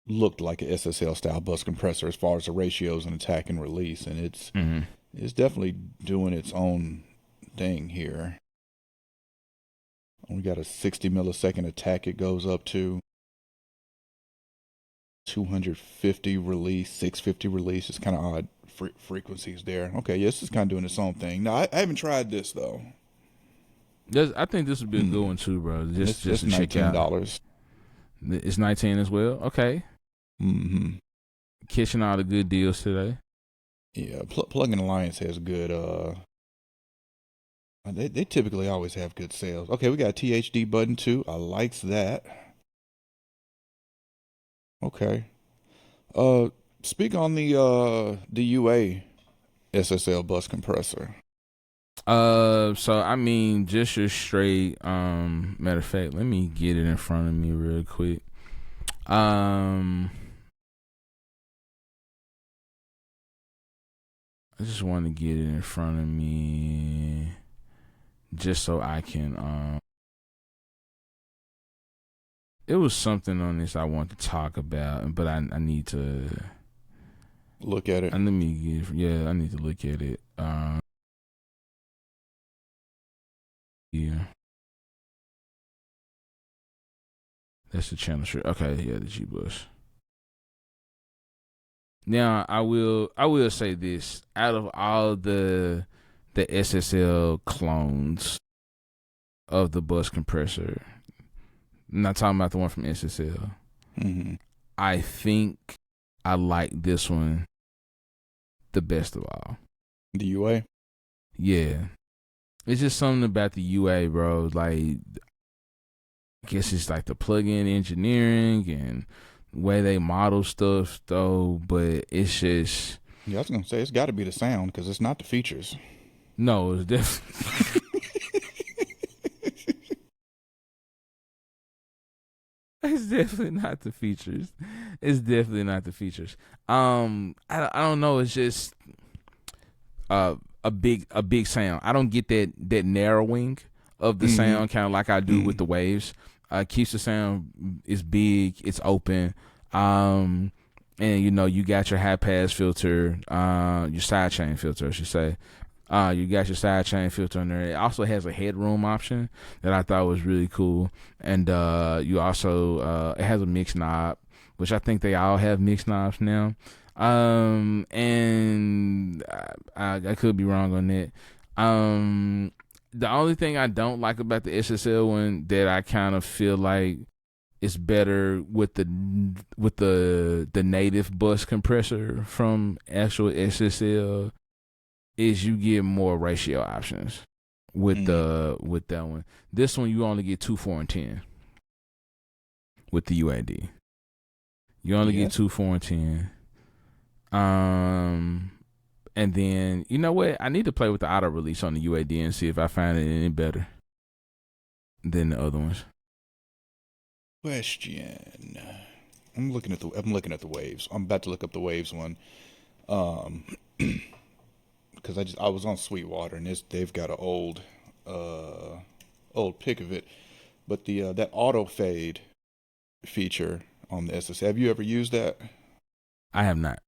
looked like a SSL style bus compressor as far as the ratios and attack and release, and it's definitely doing its own thing here. We got a 60 millisecond attack. It goes up to 250 release, 650 release. It's kind of odd frequencies there. Okay, yeah, this is kind of doing its own thing. No, I haven't tried this though. I think this would be a good one too, bro. Just to check out. $19. It's 19 as well. Okay. Catching all the good deals today. Yeah, Plug-in Alliance has good. They typically always have good sales. Okay, we got a THD button too. I likes that. Okay. Speak on the UA SSL bus compressor. So I mean, just your straight. Matter of fact, let me get it in front of me real quick. I just want to get it in front of me, just so I can. It was something on this I want to talk about, but I need to look at it. And let me I need to look at it. Yeah. That's the channel shirt. Okay, yeah, the G Bus. Now I will say this. Out of all the SSL clones of the bus compressor, I'm not talking about the one from SSL. I think I like this one the best of all. The UA? Yeah. It's just something about the UA, bro. Like, I guess it's like the plug-in engineering and the way they model stuff, though. But it's just... Yeah, I was going to say, it's got to be the sound because it's not the features. No, it's definitely... It's definitely not the features. It's definitely not the features. I don't know. It's just a big sound. I don't get that narrowing of the sound, kind of like I do with the waves. Keeps the sound is big. It's open. And you got your high pass filter, your side chain filter, I should say. You got your side chain filter on there. It also has a headroom option that I thought was really cool. And you also it has a mix knob, which I think they all have mix knobs now. And I could be wrong on that. The only thing I don't like about the SSL one that I kind of feel like is better with the native bus compressor from actual SSL is you get more ratio options with with that one. This one you only get 2, 4, and 10 with the UAD. You only get 2, 4, and 10. And then you know what? I need to play with the auto release on the UAD and see if I find it any better than the other ones. Question. I'm looking at the waves. I'm about to look up the waves one. Because I was on Sweetwater and they've got an old pic of it, but the that auto fade feature on the SS. Have you ever used that? I have not.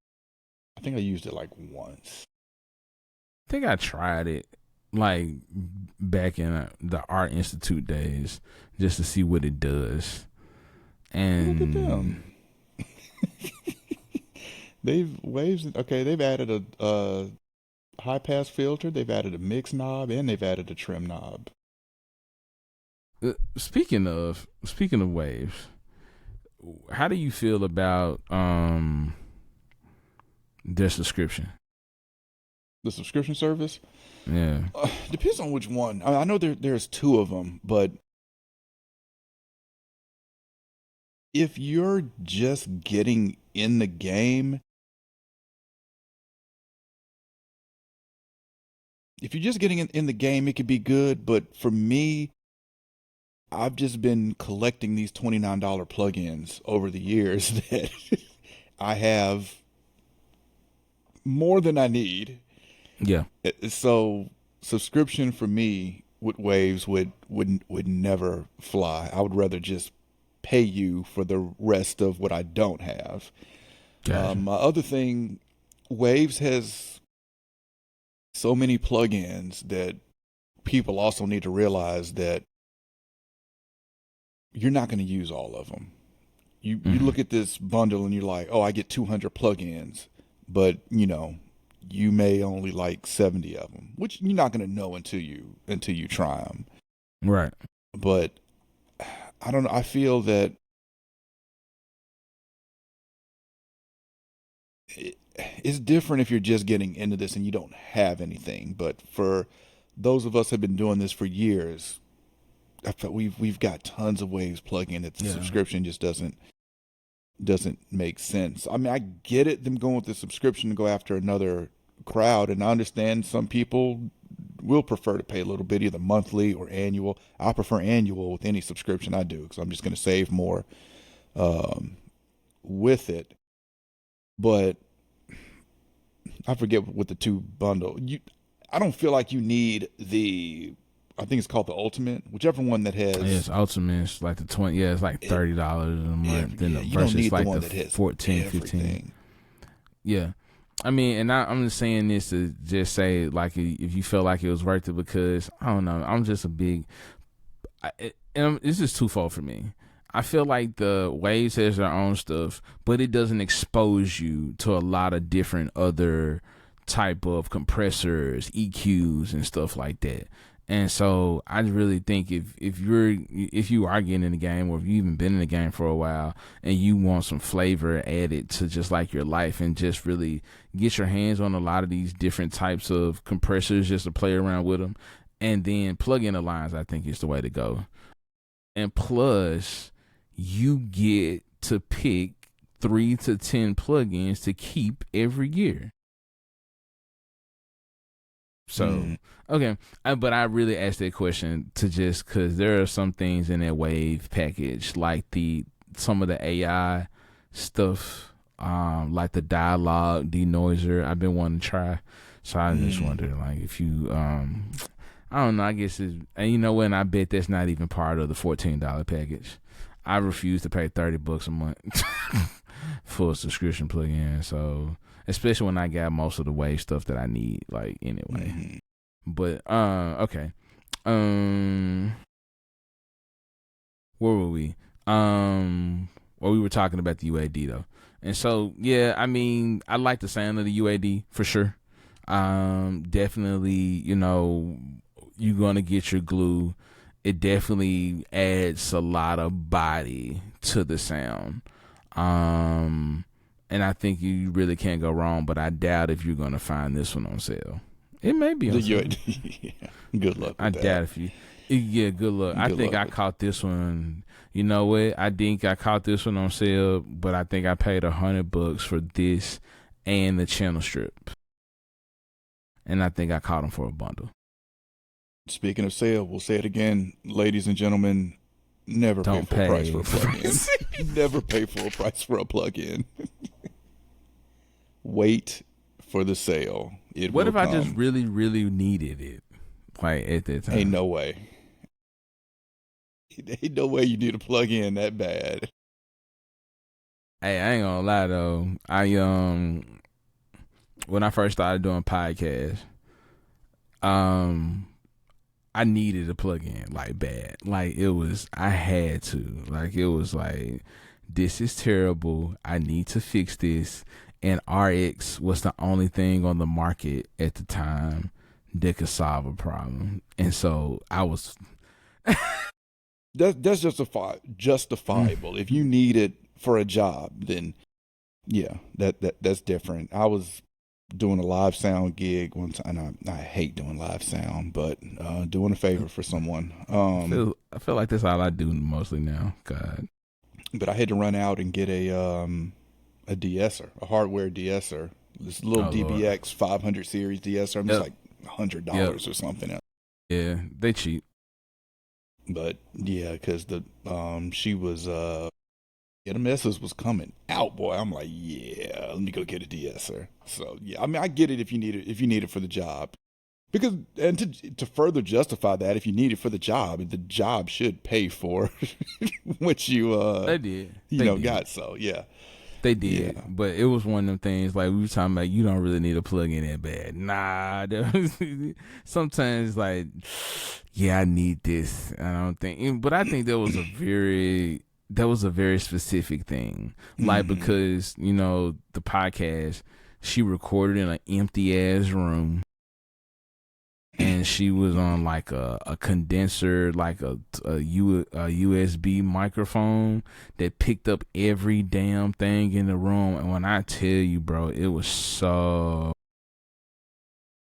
I think I used it like once. I think I tried it like back in the Art Institute days just to see what it does. And look at them. They've added a high pass filter, they've added a mix knob, and they've added a trim knob. Speaking of waves, how do you feel about their subscription? The subscription service? Yeah. Depends on which one. I know there's two of them, but if you're just getting in the game, if you're just getting in the game, it could be good. But for me, I've just been collecting these $29 plugins over the years that I have more than I need. Yeah. So subscription for me with Waves would never fly. I would rather just pay you for the rest of what I don't have. Gotcha. My other thing, Waves has so many plugins that people also need to realize that you're not going to use all of them. You look at this bundle and you're like, oh, I get 200 plugins, but you may only like 70 of them, which you're not going to know until you try them. Right. But I don't know. I feel that it's different if you're just getting into this and you don't have anything. But for those of us who have been doing this for years, I felt we've got tons of Waves plug-in that the subscription just doesn't make sense. I mean, I get it, them going with the subscription to go after another crowd, and I understand some people will prefer to pay a little bit, either monthly or annual. I prefer annual with any subscription I do because I'm just going to save more with it. But I forget what the two bundle. I don't feel like you need I think it's called the Ultimate, whichever one that has. Yes, Ultimate is like the 20. Yeah, it's like $30 a month. Then the you don't versus need like the one the that has 14, everything. 15. Yeah. I mean, and I'm just saying this to just say, like, if you felt like it was worth it, because I don't know, I'm just a big, this is twofold for me. I feel like the Waves has their own stuff, but it doesn't expose you to a lot of different other type of compressors, EQs, and stuff like that. And so I really think if you are getting in the game, or if you've even been in the game for a while and you want some flavor added to just like your life and just really get your hands on a lot of these different types of compressors just to play around with them, and then plug-in Alliance, I think is the way to go. And plus, you get to pick 3 to 10 plugins to keep every year. So, okay. But I really asked that question to just because there are some things in that Wave package, like some of the AI stuff, like the dialogue denoiser, I've been wanting to try. So I just wondered, like, if you, I don't know, I guess and you know what, and I bet that's not even part of the $14 package. I refuse to pay $30 a month for a subscription plug-in. So, especially when I got most of the Wave stuff that I need, like, anyway. But okay. Um, where were we? Well, we were talking about the UAD though, and so yeah, I mean, I like the sound of the UAD for sure. Definitely, you're gonna get your glue. It definitely adds a lot of body to the sound. Um, and I think you really can't go wrong. But I doubt if you're gonna find this one on sale. It may be The on sale. UAD. Yeah. Good luck I with that. doubt if you. Yeah, good luck. I Good think luck I with. caught this one. You know what? I think I caught this one on sale, but I think I paid $100 for this and the channel strip, and I think I caught them for a bundle. Speaking of sale, we'll say it again, ladies and gentlemen. Never pay Don't full price pay. for a plug-in. Never pay full price for a plug-in. Wait for the sale. It What will if I just come. really, really needed it, like at that Ain't time? no way. Ain't no way you need a plug-in that bad. Hey, I ain't gonna lie though. I when I first started doing podcasts, um, I needed a plug-in like bad. Like it was, I had to. Like it was like, this is terrible. I need to fix this. And RX was the only thing on the market at the time that could solve a problem. And so I was, That's mm, justifiable. If you need it for a job, then yeah, that's different. I was doing a live sound gig one time, and I hate doing live sound, but doing a favor for someone. I feel like that's all I do mostly now. God. But I had to run out and get a de-esser, a hardware de-esser. This little Oh Lord. DBX 500 series de-esser. I'm just Yep. like $100 Yep. or something. Yeah. They cheap. But yeah, because the she was yeah, the message was coming out, boy. I'm like, yeah, let me go get a de-esser. So yeah, I mean, I get it if you need it for the job. Because and to further justify that, if you need it for the job should pay for what you They did. They did. got. So yeah, They yeah. did, but it was one of them things like we were talking about. You don't really need a plug in that bad. Nah, sometimes like, yeah, I need this. I don't think, but I think that was a very specific thing. Like Hmm. because the podcast she recorded in an empty ass room and she was on like a condenser, like a USB microphone that picked up every damn thing in the room. And when I tell you, bro, it was so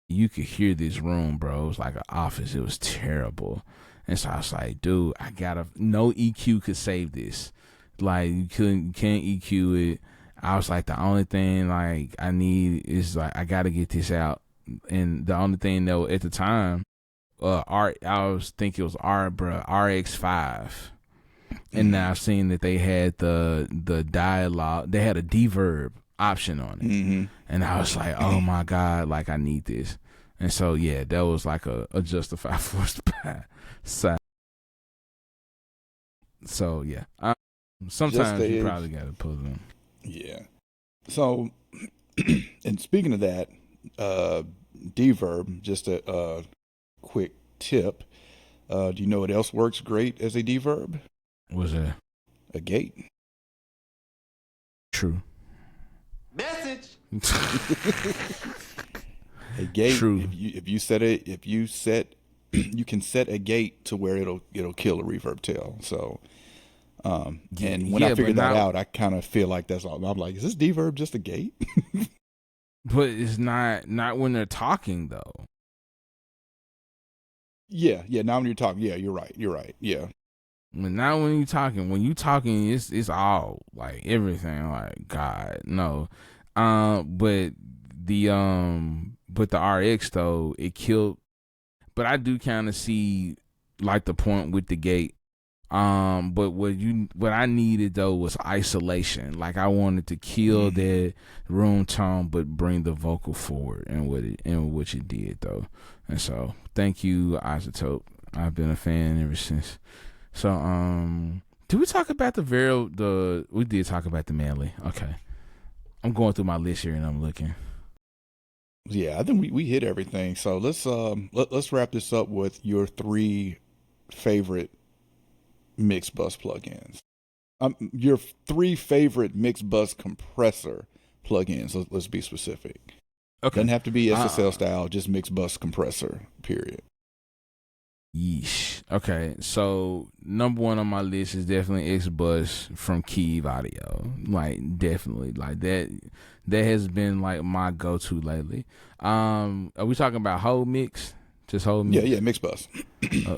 you could hear this room, bro. It was like an office. It was terrible. And so I was like, dude, I gotta no EQ could save this. Like you can't EQ it. I was like, the only thing like I need is like I gotta get this out. And the only thing though at the time I was think it was RX5, and Hmm. now I've seen that they had the dialogue. They had a deverb option on it, Hmm. and I was like, oh my god, like I need this. And so yeah, that was like a justified force to buy. So yeah, Just sometimes you a probably gotta put them. yeah. So, and speaking of that, uh, deverb. Just a quick tip. Do you know what else works great as a deverb? Was that A gate. true? Message. A gate. True. If you set you can set a gate to where it'll kill a reverb tail. So and when I Yeah, but figured that not. out, I kind of feel like that's all. I'm like, is this deverb just a gate? But it's not when they're talking though. Yeah, yeah. Now when you're talking, yeah, you're right. You're right. Yeah. But not when you talking. When you talking, it's all like everything. Like God, no. But the RX though it killed. But I do kind of see like the point with the gate. But what I needed though was isolation. Like I wanted to kill Hmm. that room tone, but bring the vocal forward, and what it did though. And so thank you, Isotope. I've been a fan ever since. So did we talk about we did talk about the manly. Okay. I'm going through my list here and I'm looking. Yeah, I think we hit everything. So let's wrap this up with your three favorite mixed bus plugins. Your three favorite mixed bus compressor plugins. Let's be specific. Okay. Doesn't have to be SSL Uh, style, just mixed bus compressor. Period. Yeesh. Okay, so number one on my list is definitely X Bus from Key Audio. Like definitely, like that. That has been like my go to lately. Are we talking about whole mix? Just whole Yeah, mix? yeah, mixed bus. Uh,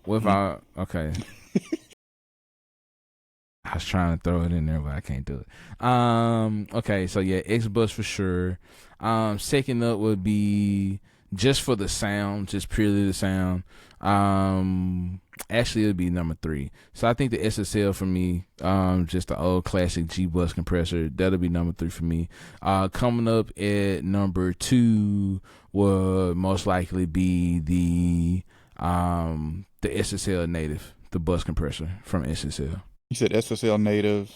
what if I? Okay, I was trying to throw it in there, but I can't do it. Okay, so yeah, X Bus for sure. Second up would be just for the sound, just purely the sound. Actually, it would be number three. So I think the SSL for me, just the old classic G Bus compressor, that'll be number three for me. Coming up at number two would most likely be the SSL native, the bus compressor from SSL. You said SSL native,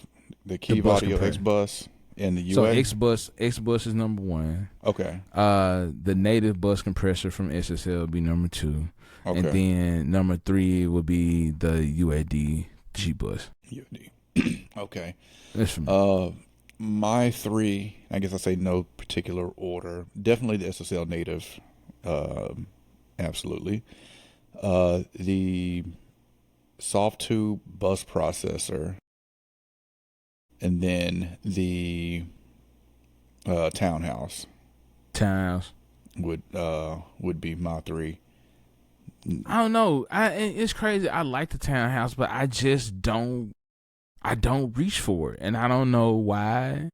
the The Key bus Audio X compressor. bus, and the So UA. X Bus is number one. Okay, The native bus compressor from SSL would be number two, and okay. then number three would be the UAD G Bus. UD. Okay. That's for me. My three, I guess I say no particular order. Definitely the SSL native. Absolutely. The soft tube bus processor, and then the townhouse Times. would be my three. I don't know. It's crazy. I like the townhouse, but I just don't. I don't reach for it, and I don't know why.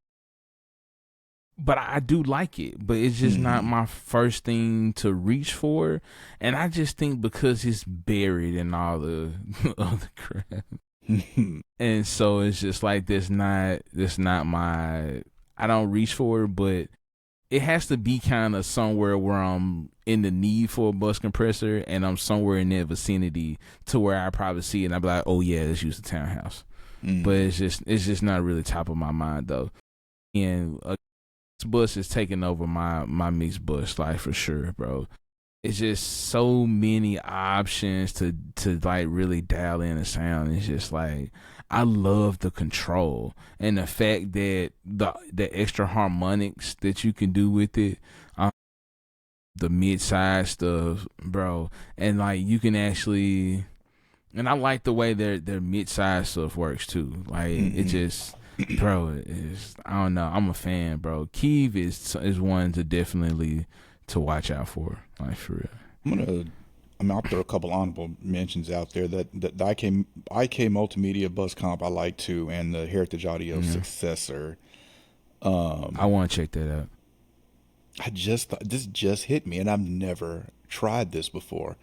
But I do like it, but it's just not Hmm. my first thing to reach for. And I just think because it's buried in all the other crap. And so it's just like that's not my I don't reach for it, but it has to be kind of somewhere where I'm in the need for a bus compressor and I'm somewhere in that vicinity to where I probably see it and I'll be like, oh yeah, let's use the townhouse. But Hmm. it's just not really top of my mind though. And bus is taking over my mixed bus like for sure, bro. It's just so many options to like really dial in the sound. It's just like I love the control and the fact that the extra harmonics that you can do with it, um, the mid size stuff, bro, and like you can actually. And I like the way their mid size stuff works too. Like it Hmm. just, bro, is I don't know. I'm a fan, bro. Keeve is one to definitely to watch out for, like for real. I'm out there a couple honorable mentions out there that the IK Multimedia Bus Comp I like too, and the Heritage Audio Yeah, successor. I want to check that out. I just thought this just hit me, and I've never tried this before.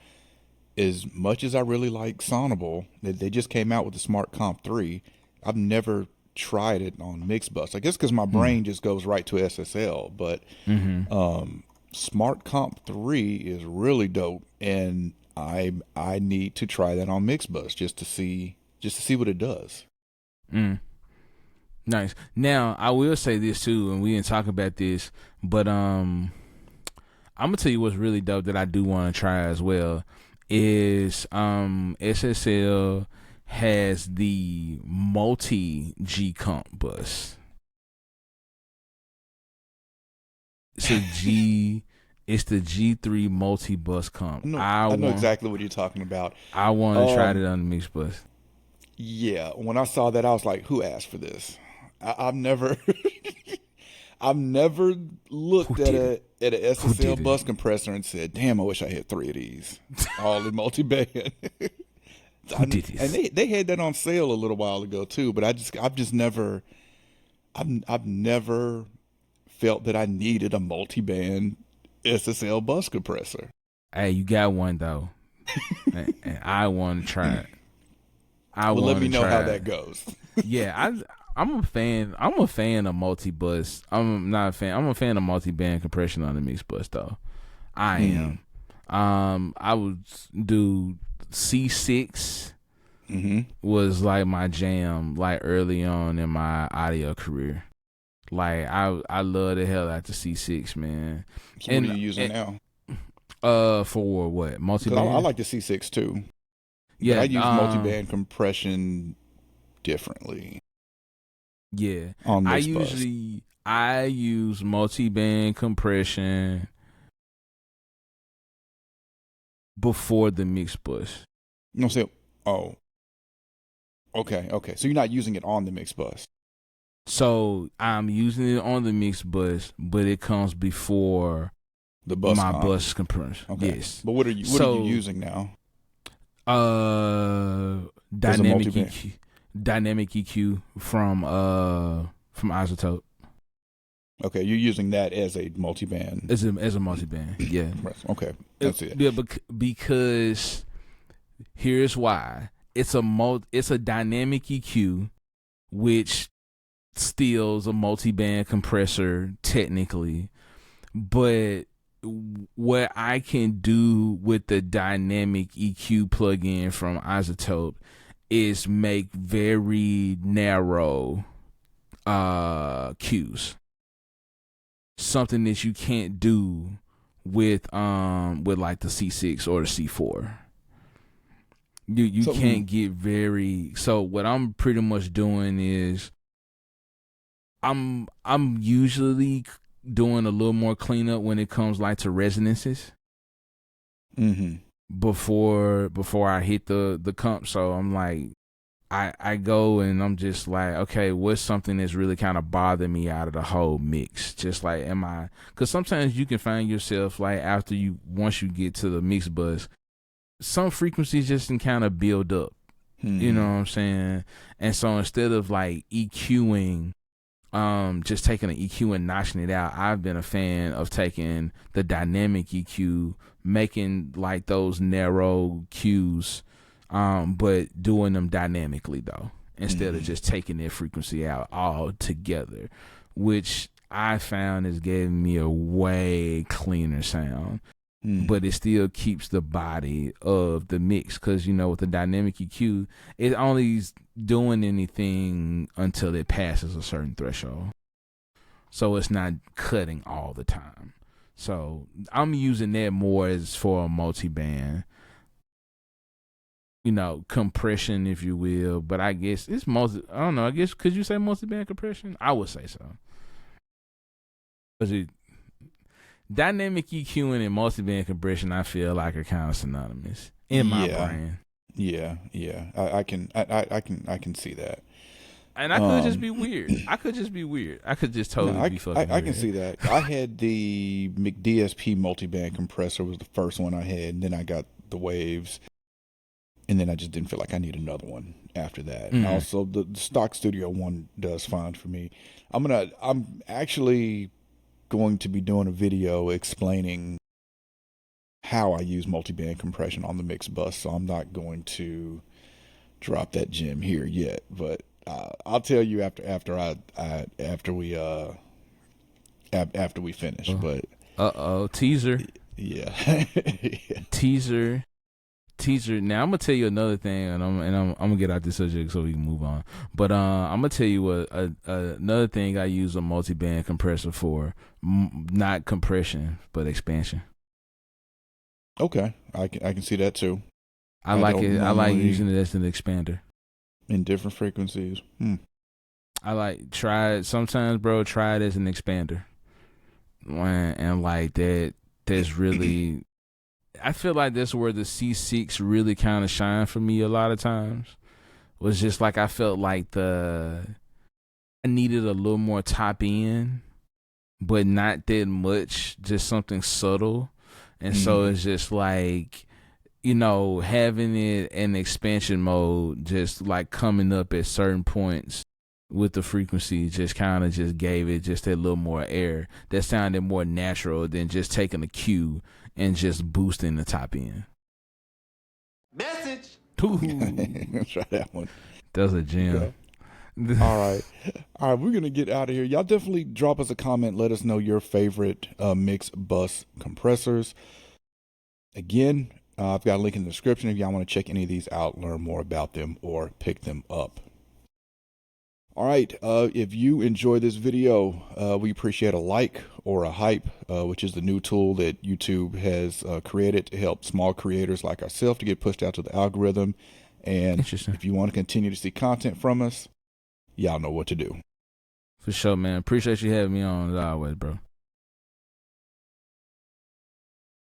As much as I really like Sonable, they just came out with the Smart Comp 3. I've never tried it on Mixbus. I guess because my Mm. brain just goes right to SSL, but Mm-hmm. Smart Comp 3 is really dope, and I need to try that on Mixbus just to see what it does. Mm. Nice. Now I will say this too, and we didn't talk about this, but I'm gonna tell you what's really dope that I do want to try as well is SSL has the multi G comp bus. It's a G. It's the G3 multi bus comp. I know exactly what you're talking about. I want to try it Um, on the mix bus. yeah, when I saw that, I was like, "Who asked for this?" I've never, I've never Who looked did it? at an Who SSL did it? bus compressor and said, "Damn, I wish I had three of these, all in multi-band." Who did And this? they had that on sale a little while ago too, but I've just never I've never felt that I needed a multi-band SSL bus compressor. Hey, you got one though, and I want to try it. I Well, let want me to know how try it. that goes. Yeah, I'm a fan. I'm a fan of multi bus. I'm not a fan. I'm a fan of multi band compression on the mix bus though. I Mm. am. I would do C6 Mm-hmm. was like my jam, like early on in my audio career. Like I love the hell out the C6, man. So what are And, you using and now? for what, Because I multiband? like the C6 too, but I Yeah, use multiband compression differently yeah. on mixed bus. I use multiband compression before the mix bus. You know what I'm saying? Oh, okay. So you're not using it on the mixed bus, So I'm using it on the mix bus, but it comes before the bus my comp. bus compression. Okay, Yes. but what are you So using now uh as a dynamic multiband? EQ dynamic EQ from Isotope Okay, you're using that as a multiband as a multiband. Yeah. compressor. Okay, I see it. Yeah, because here's why. It's a dynamic EQ which steals a multi-band compressor technically, but what I can do with the dynamic EQ plugin from Isotope is make very narrow cues. Something that you can't do with like the C6 or the C4. You So, can't get very. So what I'm pretty much doing is I'm usually doing a little more cleanup when it comes like to resonances mm-hmm. before I hit the comp. So I'm like, I go and I'm just like, okay, what's something that's really kind of bothering me out of the whole mix? Just like, because sometimes you can find yourself like once you get to the mix bus, some frequencies just can kind of build up. You know what Mm-hmm. I'm saying? And so instead of like EQing, just taking an EQ and notching it out, I've been a fan of taking the dynamic EQ, making like those narrow cues, but doing them dynamically though, instead of Mm-hmm. just taking their frequency out altogether, which I found is giving me a way cleaner sound, Mm-hmm. but it still keeps the body of the mix, because with the dynamic EQ, it only's doing anything until it passes a certain threshold, so it's not cutting all the time. So I'm using that more as for a multi-band, compression, if you will. But I guess it's I don't know. I guess could you say multi-band compression? I would say so. Because dynamic EQing and multi-band compression, I feel like are kind of synonymous in my Yeah, brain. yeah. I can see that. And I could just be weird. I could just No, totally be fucking I can weird. see that. I had the McDSP multiband compressor was the first one I had, and then I got the Waves, and then I just didn't feel like I need another one after that. And Mm. also the stock Studio one does fine for me. I'm actually going to be doing a video explaining how I use multiband compression on the mix bus, so I'm not going to drop that gem here yet, but I'll tell you after we finish. But Teaser, yeah, teaser, teaser. Now I'm gonna tell you another thing, and I'm gonna get out this subject so we can move on. But I'm gonna tell you another thing I use a multi-band compressor for, not compression but expansion. okay, I can see that too. I I like don't it. I like normally using it as an expander. in different frequencies. I like try it sometimes, bro. Try it as an expander, and like that. That's really. I feel like that's where the C6 really kind of shine for me a lot of times. Was just like I felt like I needed a little more top end, but not that much. Just something subtle, and so Mm-hmm. it's just like having it in expansion mode, just like coming up at certain points with the frequency, just kind of just gave it just a little more air that sounded more natural than just taking a cue and just boosting the top end. Message. Ooh, Try that one. that's a Okay. gem. All right. We're gonna get out of here. Y'all definitely drop us a comment. Let us know your favorite mix bus compressors. Again, I've got a link in the description if y'all want to check any of these out, learn more about them, or pick them up. All right. If you enjoy this video, we appreciate a like or a hype, which is the new tool that YouTube has created to help small creators like ourselves to get pushed out to the algorithm. And Interesting. if you want to continue to see content from us, y'all know what to do. For sure, man. Appreciate you having me on as always, bro.